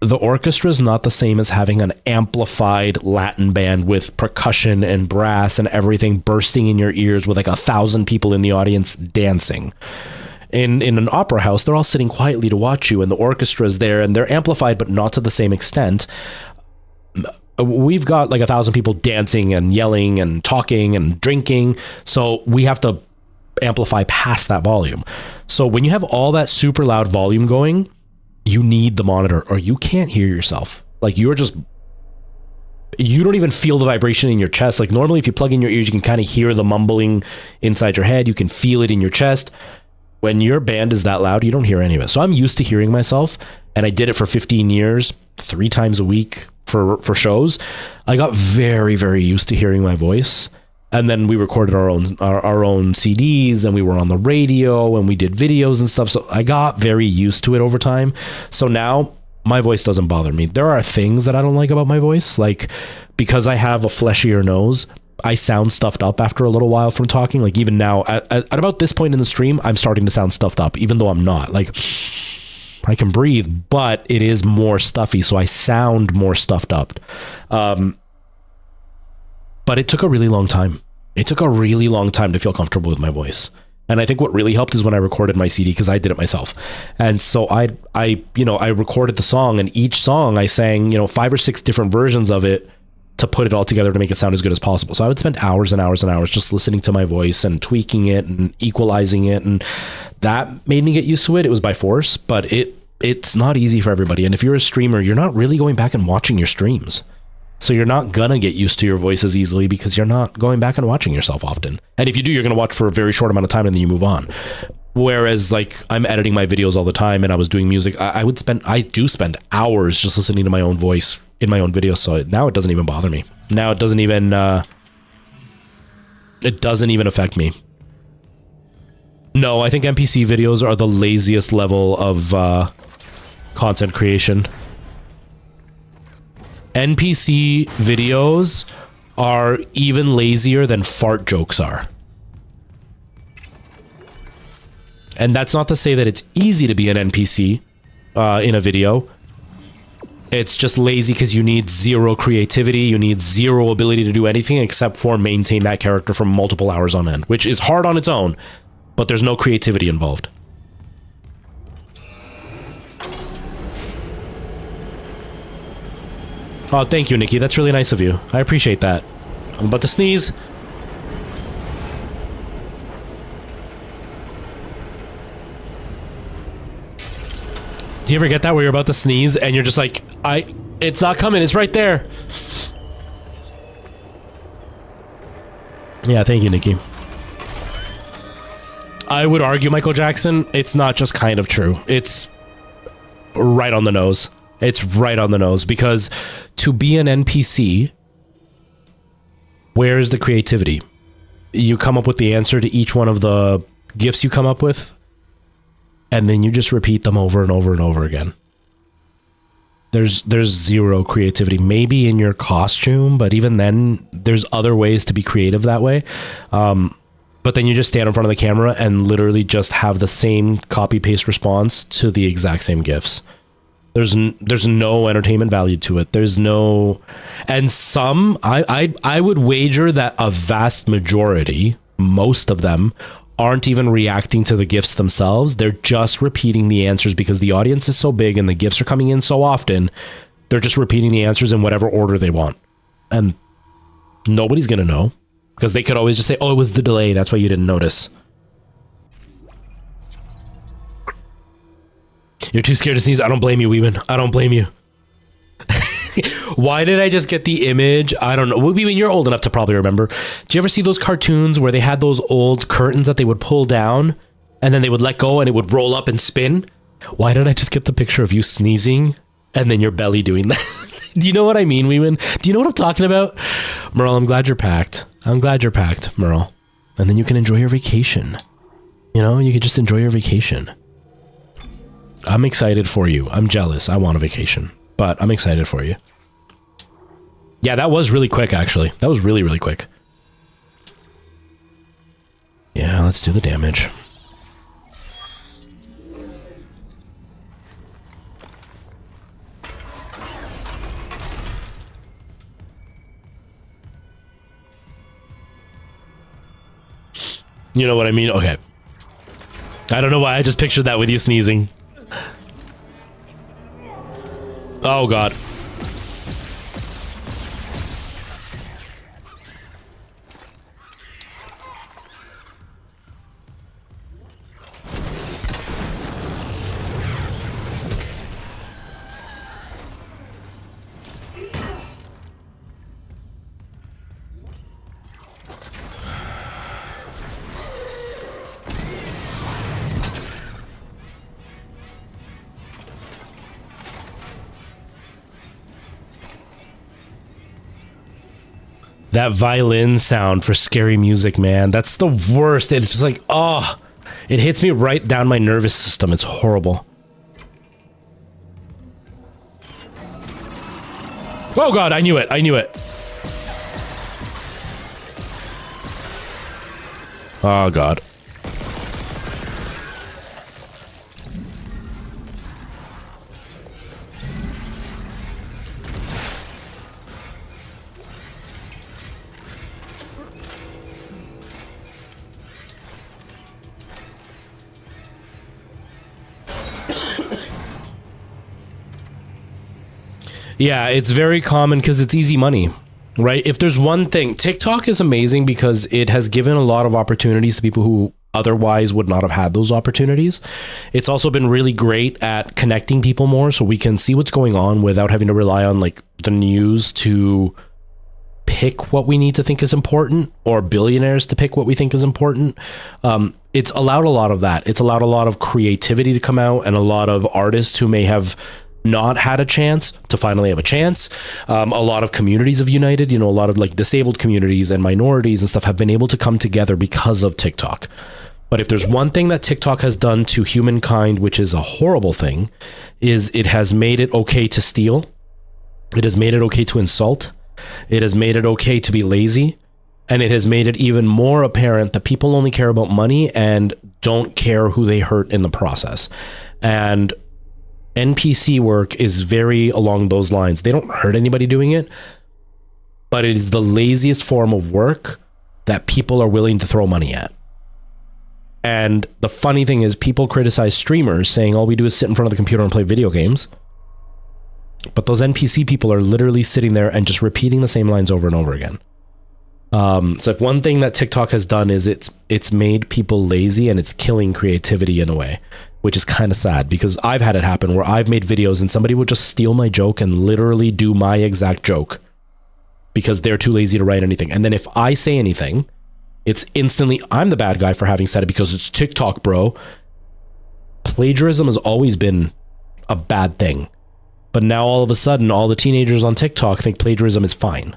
the orchestra is not the same as having an amplified Latin band with percussion and brass and everything bursting in your ears with like 1,000 people in the audience dancing. In an opera house, they're all sitting quietly to watch you, and the orchestra is there and they're amplified, but not to the same extent. We've got like 1,000 people dancing and yelling and talking and drinking, so we have to amplify past that volume. So when you have all that super loud volume going, you need the monitor or you can't hear yourself. Like, you don't even feel the vibration in your chest. Like, normally if you plug in your ears, you can kind of hear the mumbling inside your head. You can feel it in your chest. When your band is that loud, you don't hear any of it. So I'm used to hearing myself, and I did it for 15 years, 3 times a week for shows. I got very, very used to hearing my voice. And then we recorded our own CDs, and we were on the radio and we did videos and stuff. So I got very used to it over time. So now my voice doesn't bother me. There are things that I don't like about my voice. Like, because I have a fleshier nose, I sound stuffed up after a little while from talking. Like, even now at about this point in the stream, I'm starting to sound stuffed up, even though I'm not. Like, I can breathe, but it is more stuffy. So I sound more stuffed up. But it took a really long time. It took a really long time to feel comfortable with my voice. And I think what really helped is when I recorded my CD, because I did it myself. And so I recorded the song, and each song I sang, 5 or 6 different versions of it to put it all together to make it sound as good as possible. So I would spend hours and hours and hours just listening to my voice and tweaking it and equalizing it. And that made me get used to it. It was by force, but it's not easy for everybody. And if you're a streamer, you're not really going back and watching your streams. So you're not gonna get used to your voice as easily because you're not going back and watching yourself often. And if you do, you're gonna watch for a very short amount of time and then you move on. Whereas like I'm editing my videos all the time and I was doing music, I do spend hours just listening to my own voice in my own videos. So now it doesn't even bother me. Now it doesn't even affect me. No, I think NPC videos are the laziest level of content creation. NPC videos are even lazier than fart jokes are. And that's not to say that it's easy to be an NPC in a video. It's just lazy because you need zero creativity. You need zero ability to do anything except for maintain that character for multiple hours on end, which is hard on its own, but there's no creativity involved. Oh, thank you, Nikki. That's really nice of you. I appreciate that. I'm about to sneeze. Do you ever get that where you're about to sneeze and you're just like, it's not coming, it's right there. Yeah, thank you, Nikki. I would argue, Michael Jackson, it's not just kind of true. It's right on the nose. It's right on the nose because to be an NPC, where's the creativity? You come up with the answer to each one of the gifts you come up with, and then you just repeat them over and over and over again. There's zero creativity. Maybe in your costume, but even then, there's other ways to be creative that way. But then you just stand in front of the camera and literally just have the same copy-paste response to the exact same gifs. There's no entertainment value to it. There's no, and some, I would wager that a vast majority, most of them, aren't even reacting to the gifts themselves. They're just repeating the answers because the audience is so big and the gifts are coming in so often. They're just repeating the answers in whatever order they want. And nobody's going to know because they could always just say, oh, it was the delay. That's why you didn't notice. You're too scared to sneeze. I don't blame you, Weeman. I don't blame you. Why did I just get the image? I don't know. Weeman, you're old enough to probably remember. Do you ever see those cartoons where they had those old curtains that they would pull down and then they would let go and it would roll up and spin? Why did I just get the picture of you sneezing and then your belly doing that? Do you know what I mean, Weeman? Do you know what I'm talking about? Merle, I'm glad you're packed. I'm glad you're packed, Merle. And then you can enjoy your vacation. You know, you could just enjoy your vacation. I'm excited for you. I'm jealous. I want a vacation, but I'm excited for you. Yeah, that was really quick, actually. That was really, really quick. Yeah, let's do the damage. You know what I mean? Okay. I don't know why I just pictured that with you sneezing. Oh, God. That violin sound for scary music, man. That's the worst. It's just like, oh, it hits me right down my nervous system. It's horrible. Oh, God, I knew it. I knew it. Oh, God. Yeah, it's very common because it's easy money, right? If there's one thing, TikTok is amazing because it has given a lot of opportunities to people who otherwise would not have had those opportunities. It's also been really great at connecting people more so we can see what's going on without having to rely on like the news to pick what we need to think is important, or billionaires to pick what we think is important. It's allowed a lot of that. It's allowed a lot of creativity to come out, and a lot of artists who may have not had a chance to finally have a chance. A lot of communities have united, you know, a lot of like disabled communities and minorities and stuff have been able to come together because of TikTok. But if there's one thing that TikTok has done to humankind, which is a horrible thing, is it has made it okay to steal. It has made it okay to insult. It has made it okay to be lazy. And it has made it even more apparent that people only care about money and don't care who they hurt in the process. And NPC work is very along those lines. They don't hurt anybody doing it, but it is the laziest form of work that people are willing to throw money at. And the funny thing is, people criticize streamers saying all we do is sit in front of the computer and play video games. But those NPC people are literally sitting there and just repeating the same lines over and over again. So if one thing that TikTok has done is it's made people lazy, and it's killing creativity in a way, which is kind of sad, because I've had it happen where I've made videos and somebody would just steal my joke and literally do my exact joke because they're too lazy to write anything. And then if I say anything, it's instantly, I'm the bad guy for having said it because it's TikTok, bro. Plagiarism has always been a bad thing. But now all of a sudden, all the teenagers on TikTok think plagiarism is fine.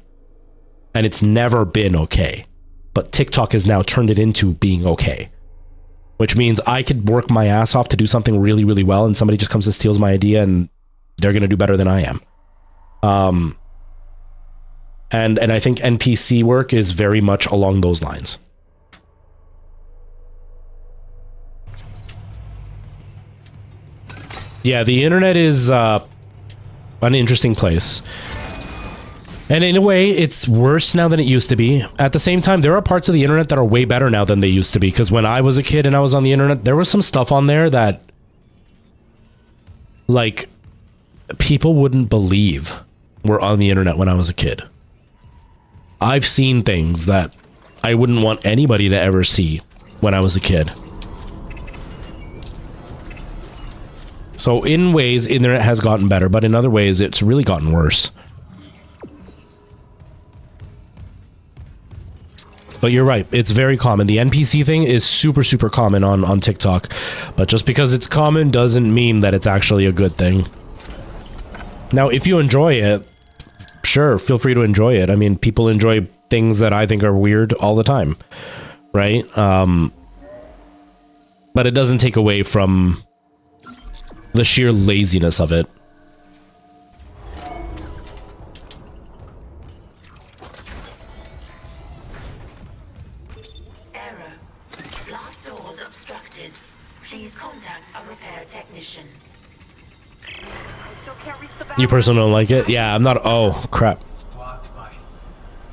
And it's never been okay. But TikTok has now turned it into being okay. Which means I could work my ass off to do something really, really well, and somebody just comes and steals my idea, and they're going to do better than I am. And I think NPC work is very much along those lines. Yeah, the internet is an interesting place. And in a way, it's worse now than it used to be. At the same time, there are parts of the internet that are way better now than they used to be. Because when I was a kid and I was on the internet, there was some stuff on there that, like, people wouldn't believe were on the internet when I was a kid. I've seen things that I wouldn't want anybody to ever see when I was a kid. So in ways, internet has gotten better, but in other ways, it's really gotten worse. But you're right, it's very common. The NPC thing is super, super common on TikTok. But just because it's common doesn't mean that it's actually a good thing. Now, if you enjoy it, sure, feel free to enjoy it. I mean, people enjoy things that I think are weird all the time, right? But it doesn't take away from the sheer laziness of it. Please contact a repair technician. Still can't reach the You personally don't like it? Yeah, I'm not. Oh, crap. It's blocked by...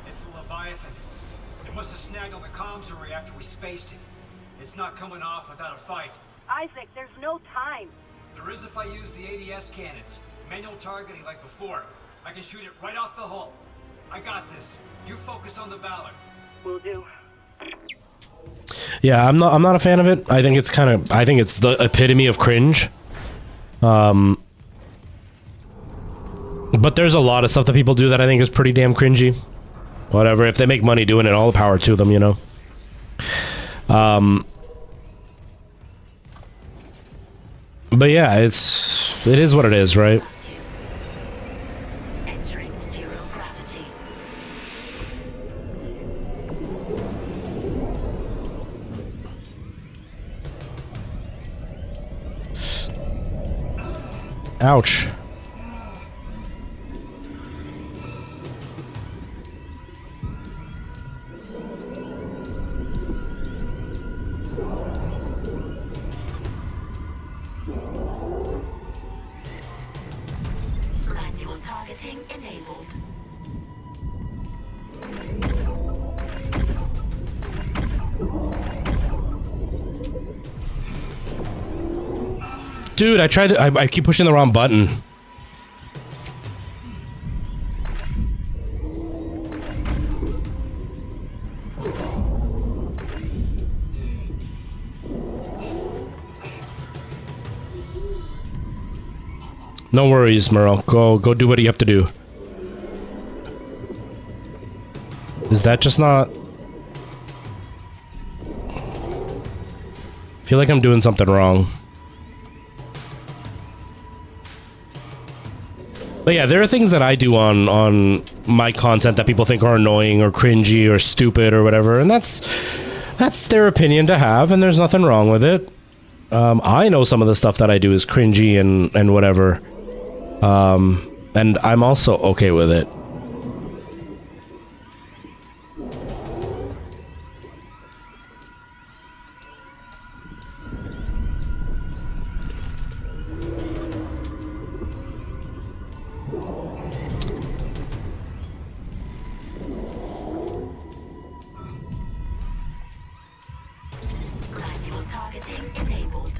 It's the Leviathan. It must have snagged on the comms array after we spaced it. It's not coming off without a fight. Isaac, there's no time. There is if I use the ADS cannons. Manual targeting like before. I can shoot it right off the hull. I got this. You focus on the Valor. Will do. Yeah, I'm not a fan of it. I think it's the epitome of cringe. But there's a lot of stuff that people do that I think is pretty damn cringy. Whatever, if they make money doing it, all the power to them, you know. But yeah, it is what it is, right? Entering zero gravity. Ouch. Manual targeting enabled. Dude, I keep pushing the wrong button. No worries, Merle. Go do what you have to do. Is that just not... I feel like I'm doing something wrong. But yeah, there are things that I do on my content that people think are annoying or cringy or stupid or whatever, and that's their opinion to have, and there's nothing wrong with it. I know some of the stuff that I do is cringy and whatever. And I'm also okay with it. Manual targeting enabled.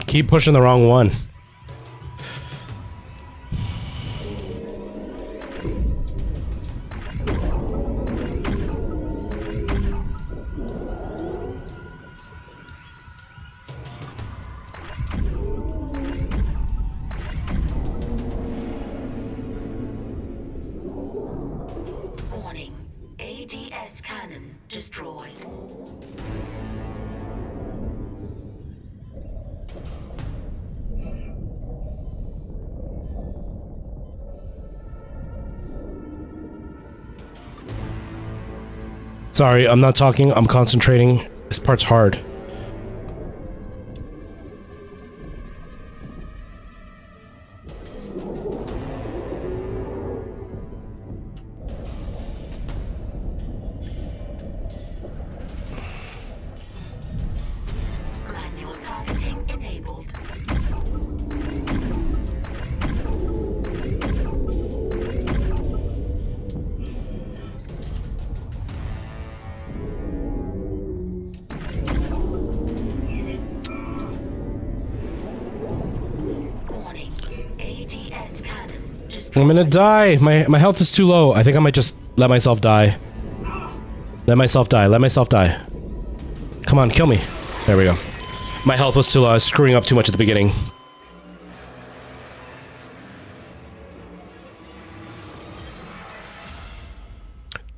Keep pushing the wrong one. Warning. ADS cannon destroyed. Sorry, I'm not talking. I'm concentrating. This part's hard. Manual targeting enabled. Warning. ADS cannon destroyed. I'm gonna die. My health is too low. I think I might just let myself die. Let myself die. Let myself die. Come on, kill me. There we go. My health was too low. I was screwing up too much at the beginning.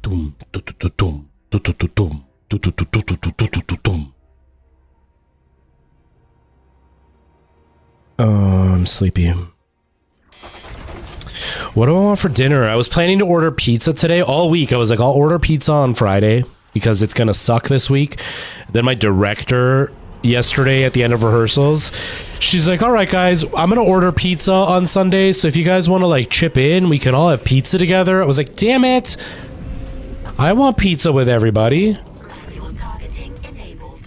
Dum, dum, dum, dum, dum, dum, dum, dum, dum, dum, dum. I'm sleepy. What do I want for dinner? I was planning to order pizza today all week. I was like, I'll order pizza on Friday because it's gonna suck this week. Then my director yesterday at the end of rehearsals, she's like, all right guys, I'm gonna order pizza on Sunday, so if you guys want to like chip in, we can all have pizza together. I was like, damn it, I want pizza with everybody. Manual targeting enabled.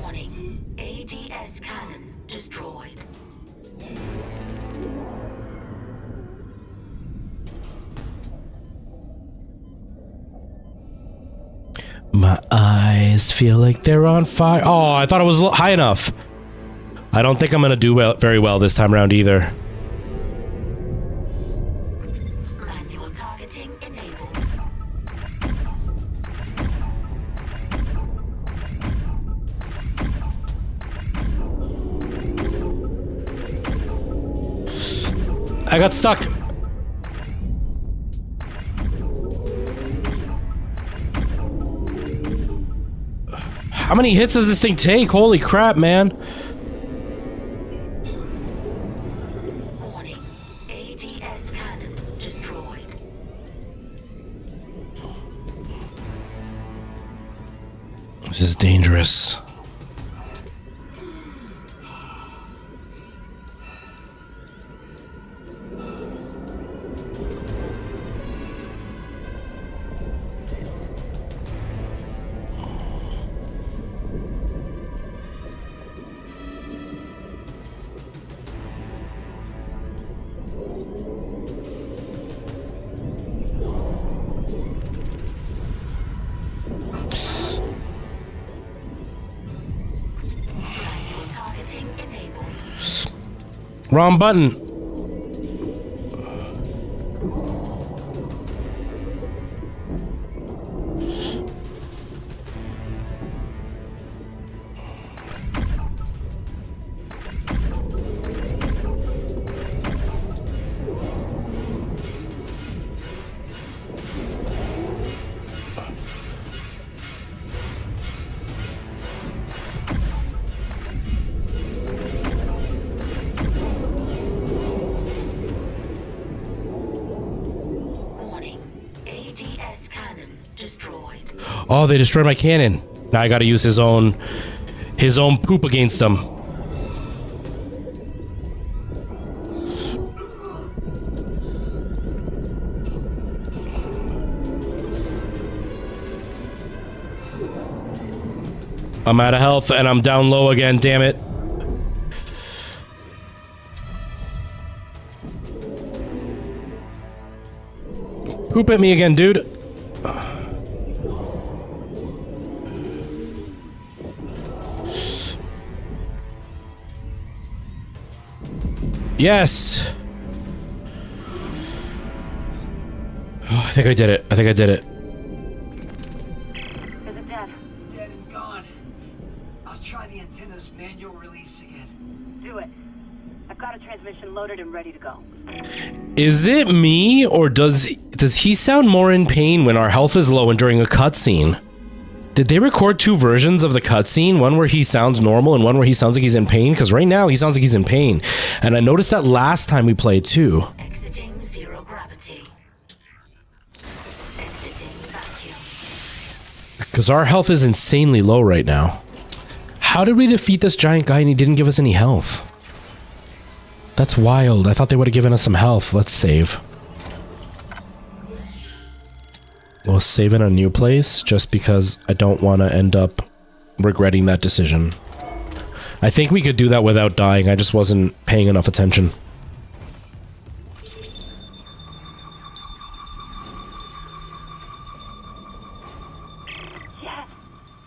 Warning. ADS cannon destroyed. My eyes feel like they're on fire. Oh, I thought it was high enough. I don't think I'm gonna do very well this time around either. I got stuck. How many hits does this thing take? Holy crap, man. Warning. ADS cannon destroyed. This is dangerous. Targeting enabled. Wrong button. Warning. ADS cannon destroyed. Oh, they destroyed my cannon. Now I gotta use his own poop against them. I'm out of health and I'm down low again, damn it. Poop at me again, dude. Yes. Oh, I think I did it. I think I did it. Is it dead? Dead and gone. I'll try the antenna's manual release again. Do it. I've got a transmission loaded and ready to go. Is it me, or does he sound more in pain when our health is low and during a cutscene? Did they record two versions of the cutscene? One where he sounds normal and one where he sounds like he's in pain? Because right now he sounds like he's in pain. And I noticed that last time we played too. Exiting zero gravity. Exiting vacuum. Because our health is insanely low right now. How did we defeat this giant guy and he didn't give us any health? That's wild. I thought they would have given us some health. Let's save. We'll save in a new place just because I don't want to end up regretting that decision. I think we could do that without dying. I just wasn't paying enough attention. Yes!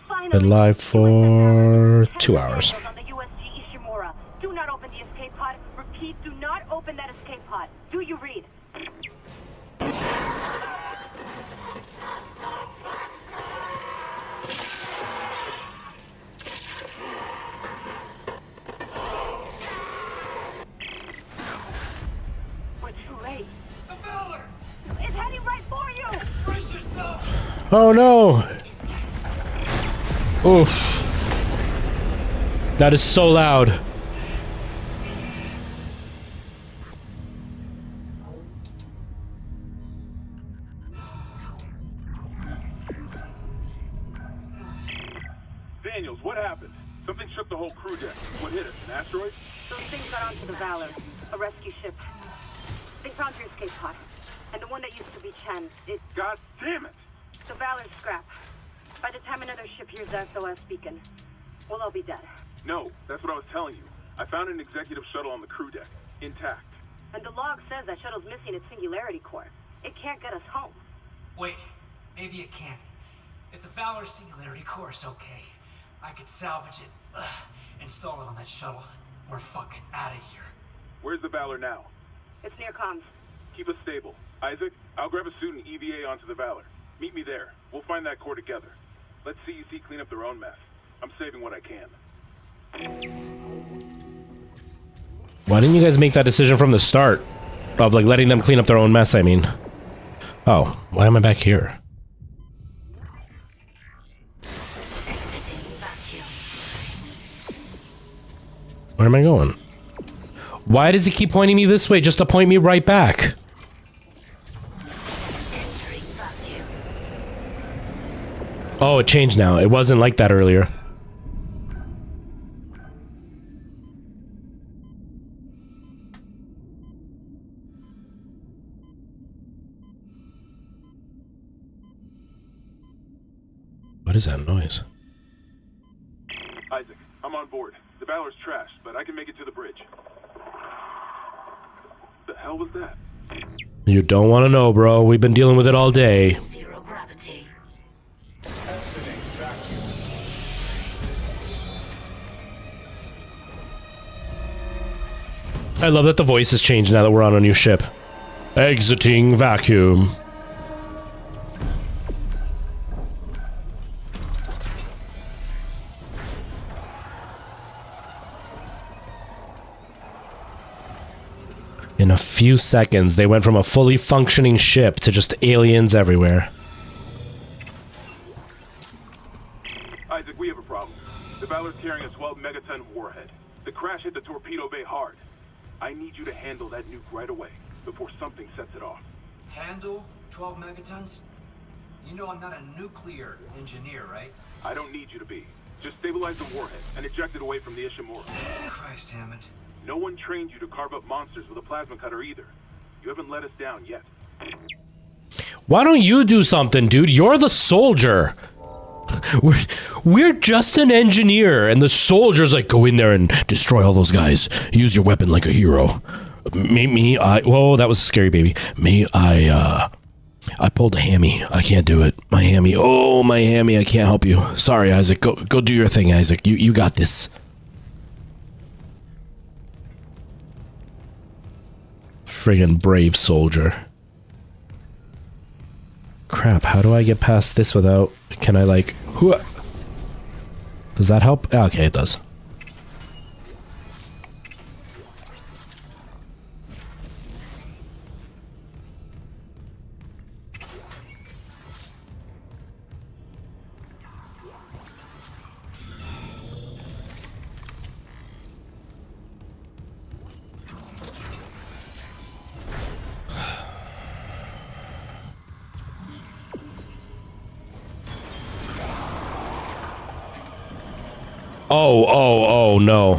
Finally! Been live for 2 hours. On the USG Ishimura. Do not open the escape pod. Repeat, do not open that escape pod. Do you read? We're too late. The Valor! It's heading right for you! Brace yourself! Oh no! Oof. That is so loud. Daniels, what happened? Something shook the whole crew deck. What hit us? An asteroid? Those things got onto the Valor, a rescue ship. They found your escape pod. And the one that used to be Chen, God damn it! the Valor's scrap. By the time another ship hears the SOS beacon, we'll all be dead. No, that's what I was telling you. I found an executive shuttle on the crew deck, intact. And the log says that shuttle's missing its singularity core. It can't get us home. Wait, maybe it can. If the Valor singularity core is okay, I could salvage it, install it on that shuttle. We're fucking out of here. Where's the Valor now? It's near comms. Keep us stable. Isaac, I'll grab a suit and EVA onto the Valor. Meet me there. We'll find that core together. Let CEC clean up their own mess. I'm saving what I can. Why didn't you guys make that decision from the start? Of, like, letting them clean up their own mess, I mean. Oh, why am I back here? Where am I going? Why does he keep pointing me this way just to point me right back? Oh, it changed now. It wasn't like that earlier. What is that noise? Isaac, I'm on board. The Valor's trashed, but I can make it to the bridge. The hell was that? You don't want to know, bro. We've been dealing with it all day. Zero gravity. I love that the voice has changed now that we're on a new ship. Exiting vacuum. In a few seconds, they went from a fully functioning ship to just aliens everywhere. Isaac, we have a problem. The Valor's carrying a 12 megaton warhead. The crash hit the torpedo bay hard. I need you to handle that nuke right away, before something sets it off. Handle 12 megatons? You know I'm not a nuclear engineer, right? I don't need you to be. Just stabilize the warhead and eject it away from the Ishimura. Christ, Hammond. No one trained you to carve up monsters with a plasma cutter either. You haven't let us down yet. Why don't you do something, dude? You're the soldier. We're just an engineer, and the soldier's like, go in there and destroy all those guys. Use your weapon like a hero. Whoa, that was scary, baby. I pulled a hammy. I can't do it. My hammy. Oh, my hammy. I can't help you. Sorry, Isaac. Go do your thing, Isaac. You got this. Friggin' brave soldier. Crap, how do I get past this without... Can I, like... Does that help? Okay, it does. Oh, no.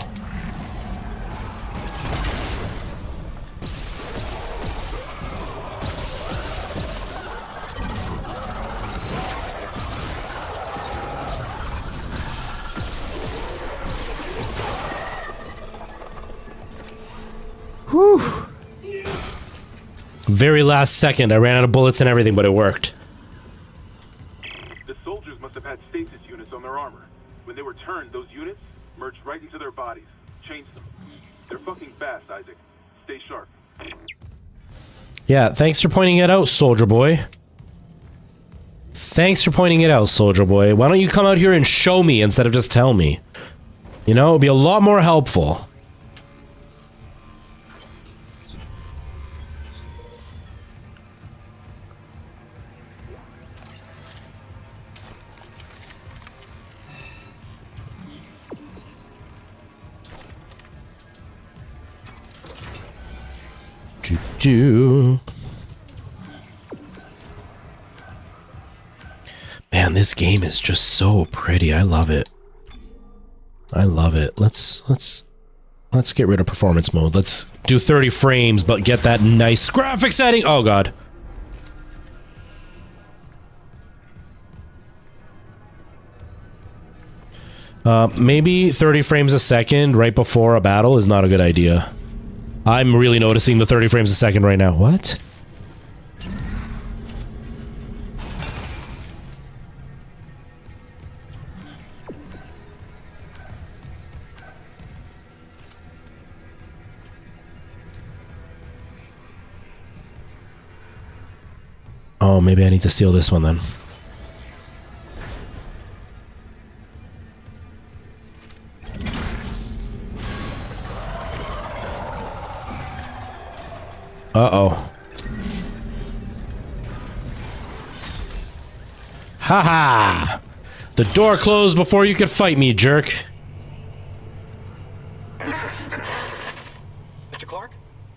Whew. Very last second, I ran out of bullets and everything, but it worked. The soldiers must have had stasis units on their armor. When they were turned, those units merged right into their bodies. Changed them. They're fucking fast, Isaac. Stay sharp. Yeah, thanks for pointing it out, soldier boy. Thanks for pointing it out, soldier boy. Why don't you come out here and show me instead of just tell me? You know, it'd be a lot more helpful. Man, this game is just so pretty. I love it. I love it. Let's get rid of performance mode. Let's do 30 frames, but get that nice graphic setting. Oh god. Maybe 30 frames a second right before a battle is not a good idea. I'm really noticing the 30 frames a second right now. What? Oh, maybe I need to steal this one then. Uh-oh. Ha-ha! The door closed before you could fight me, jerk. Mr. Clark?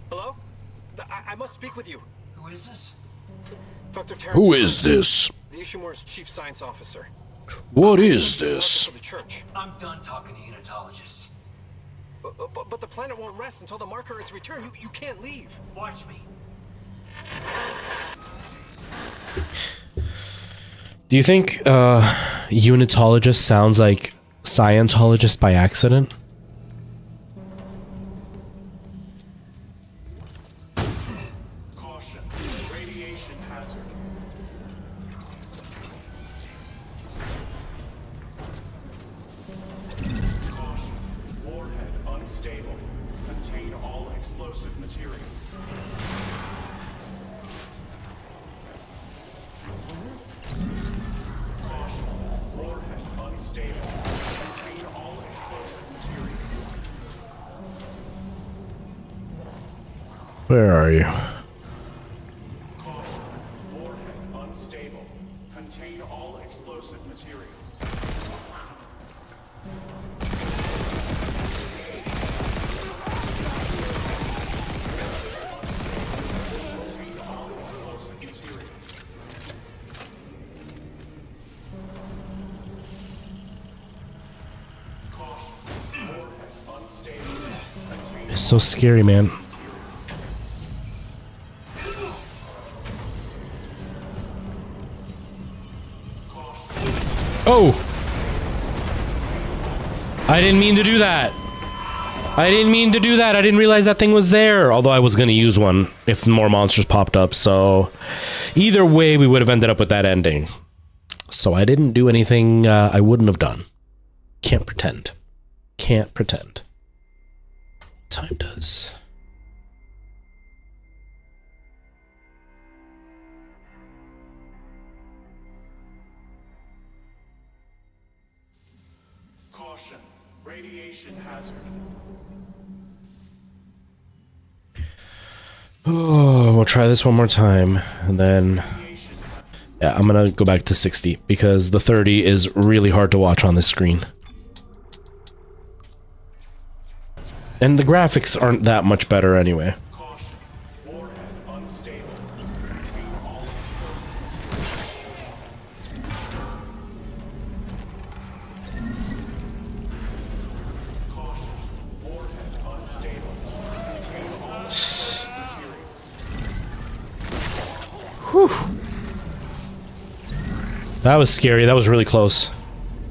Hello? I must speak with you. Who is this? Dr. Terrence. Who is this? The Ishimura's chief science officer. What is this? For the church. I'm done talking to unitologists. But the planet won't rest until the marker is returned. You can't leave. Watch me. Do you think unitologist sounds like Scientologist by accident? Caution. Radiation hazard. Caution. Warhead unstable. Contain all explosive materials. Caution. Warhead unstable. Contain all explosive materials. Where are you? Caution. Warhead unstable. Contain all explosive materials. Contain all explosive materials. Caution. Warhead unstable. Contain It's so scary, man. Oh! I didn't mean to do that. I didn't mean to do that. I didn't realize that thing was there. Although I was going to use one if more monsters popped up. So either way, we would have ended up with that ending. So I didn't do anything I wouldn't have done. Can't pretend. Can't pretend. Time does. Caution. Radiation hazard. Oh, we'll try this one more time, and then yeah, I'm gonna go back to 60 because the 30 is really hard to watch on this screen. And the graphics aren't that much better anyway. Caution. Warhead unstable. Contain all explosive materials. Caution. Warhead unstable. Contain all explosive materials. Whew. That was scary. That was really close.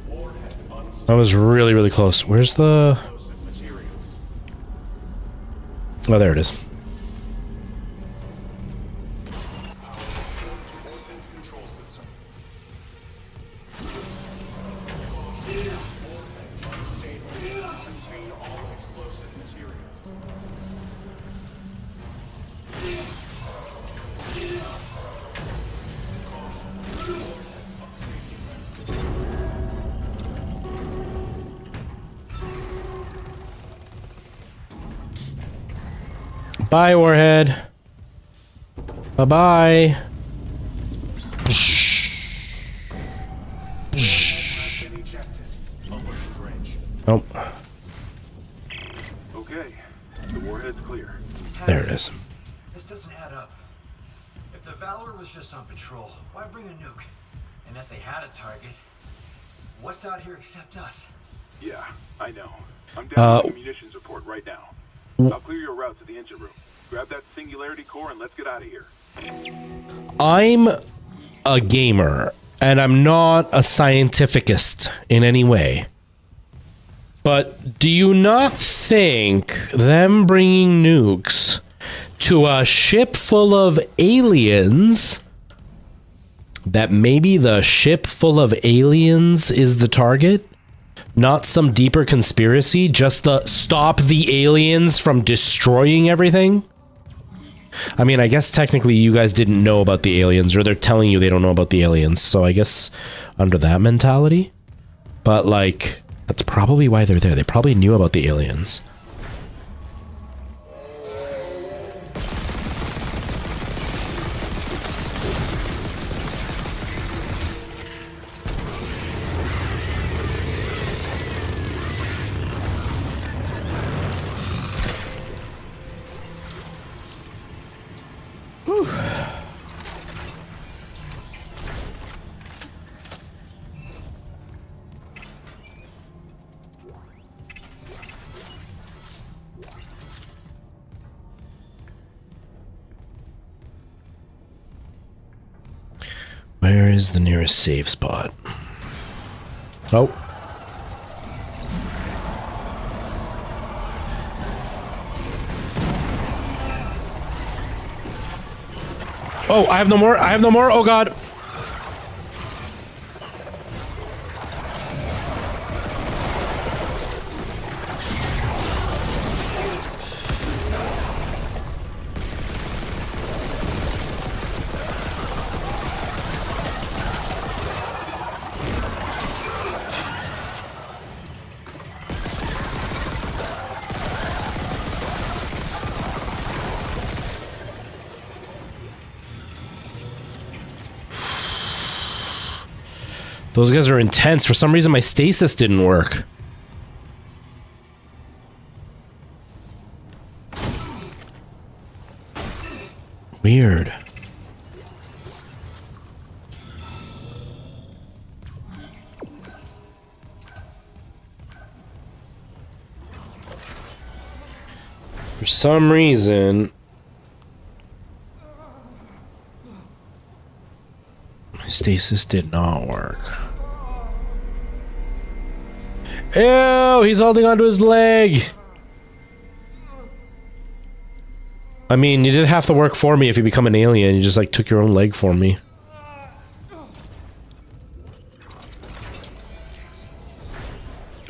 Warhead unstable. That was really, really close. Where's the... Explosive materials. Oh, there it is. Ordnance control system. Unstable. Contain all explosive materials. Bye, Warhead. Bye-bye. Has been ejected. Alert bridge. Oh, Okay, the warhead's clear. there it is. This doesn't add up. If the Valor was just on patrol, why bring a nuke? And if they had a target, what's out here except us? Yeah, I know. I'm down with the munitions report right now. I'll clear your route to the engine room. Grab that singularity core and let's get out of here. I'm a gamer, and I'm not a scientificist in any way. But do you not think them bringing nukes to a ship full of aliens, that maybe the ship full of aliens is the target? Not some deeper conspiracy, just the stop the aliens from destroying everything? I mean, I guess technically you guys didn't know about the aliens, or they're telling you they don't know about the aliens, so I guess under that mentality. But, like, that's probably why they're there. They probably knew about the aliens. Whew. Where is the nearest save spot? Oh. Oh, I have no more. I have no more. Oh, God. Those guys are intense. For some reason, my stasis didn't work. Weird. For some reason, my stasis did not work. Ew, he's holding onto his leg. I mean, you didn't have to work for me if you become an alien. You just, like, took your own leg for me.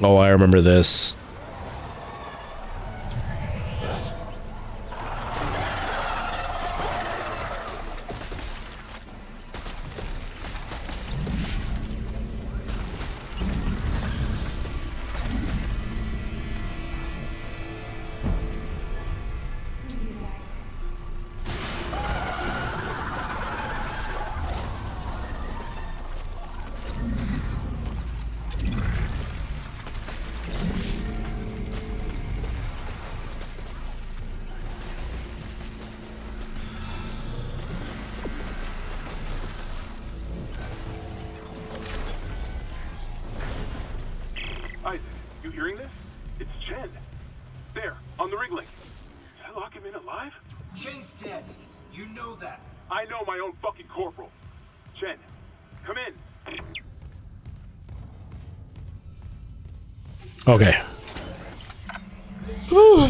Oh, I remember this. Isaac, you hearing this? It's Chen. There, on the Wriggling. Did I lock him in alive? Chen's dead. You know that. I know my own fucking corporal. Chen, come in. Okay. Whew.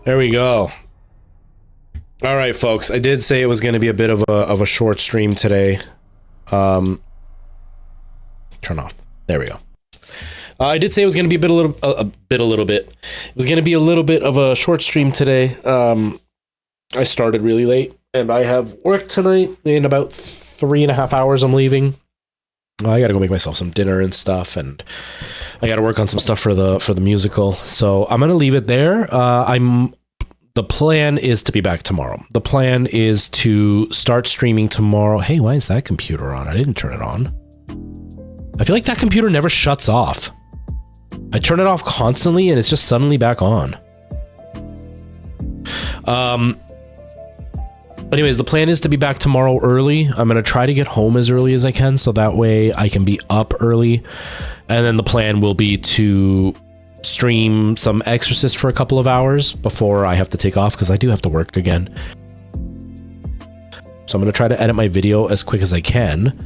There we go. All right, folks. I did say it was going to be a bit of a short stream today. Turn off. There we go. I did say it was going to be a little bit. It was going to be a little bit of a short stream today. I started really late, and I have work tonight. In about 3.5 hours, I'm leaving. I got to go make myself some dinner and stuff, and I got to work on some stuff for the musical. So I'm going to leave it there. The plan is to be back tomorrow. The plan is to start streaming tomorrow. Hey, why is that computer on? I didn't turn it on. I feel like that computer never shuts off. I turn it off constantly and it's just suddenly back on. Anyways, the plan is to be back tomorrow early. I'm going to try to get home as early as I can so that way I can be up early. And then the plan will be to stream some Exorcist for a couple of hours before I have to take off because I do have to work again. So I'm going to try to edit my video as quick as I can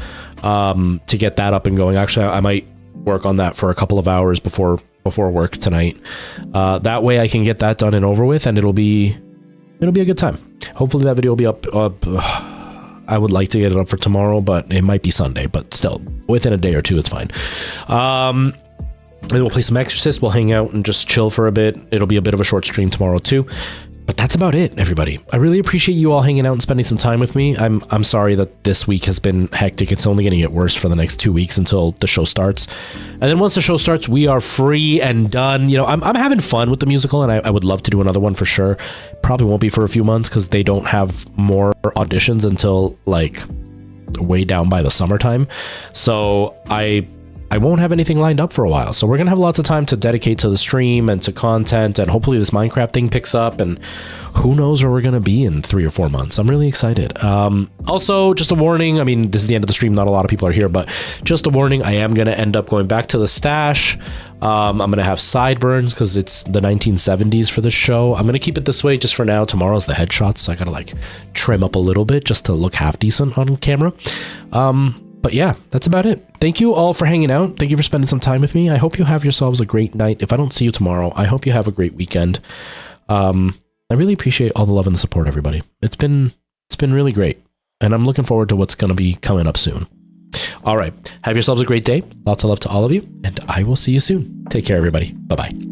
to get that up and going. Actually, I might work on that for a couple of hours before work tonight. That way I can get that done and over with, and it'll be a good time. Hopefully that video will be up. I would like to get it up for tomorrow, but it might be Sunday, but still within a day or two, it's fine. And we'll play some Exorcist. We'll hang out and just chill for a bit. It'll be a bit of a short stream tomorrow too. But that's about it, everybody. I really appreciate you all hanging out and spending some time with me. I'm sorry that this week has been hectic. It's only going to get worse for the next 2 weeks until the show starts. And then once the show starts, we are free and done. You know, I'm having fun with the musical, and I would love to do another one for sure. Probably won't be for a few months because they don't have more auditions until like way down by the summertime. So I I won't have anything lined up for a while. So we're going to have lots of time to dedicate to the stream and to content, and hopefully this Minecraft thing picks up, and who knows where we're going to be in 3 or 4 months. I'm really excited. Also, just a warning. I mean, this is the end of the stream. Not a lot of people are here, but just a warning. I am going to end up going back to the stash. I'm going to have sideburns because it's the 1970s for the show. I'm going to keep it this way just for now. Tomorrow's the headshots, so I got to like trim up a little bit just to look half decent on camera. But yeah, that's about it. Thank you all for hanging out. Thank you for spending some time with me. I hope you have yourselves a great night. If I don't see you tomorrow, I hope you have a great weekend. I really appreciate all the love and the support, everybody. It's been really great. And I'm looking forward to what's going to be coming up soon. All right. Have yourselves a great day. Lots of love to all of you. And I will see you soon. Take care, everybody. Bye-bye.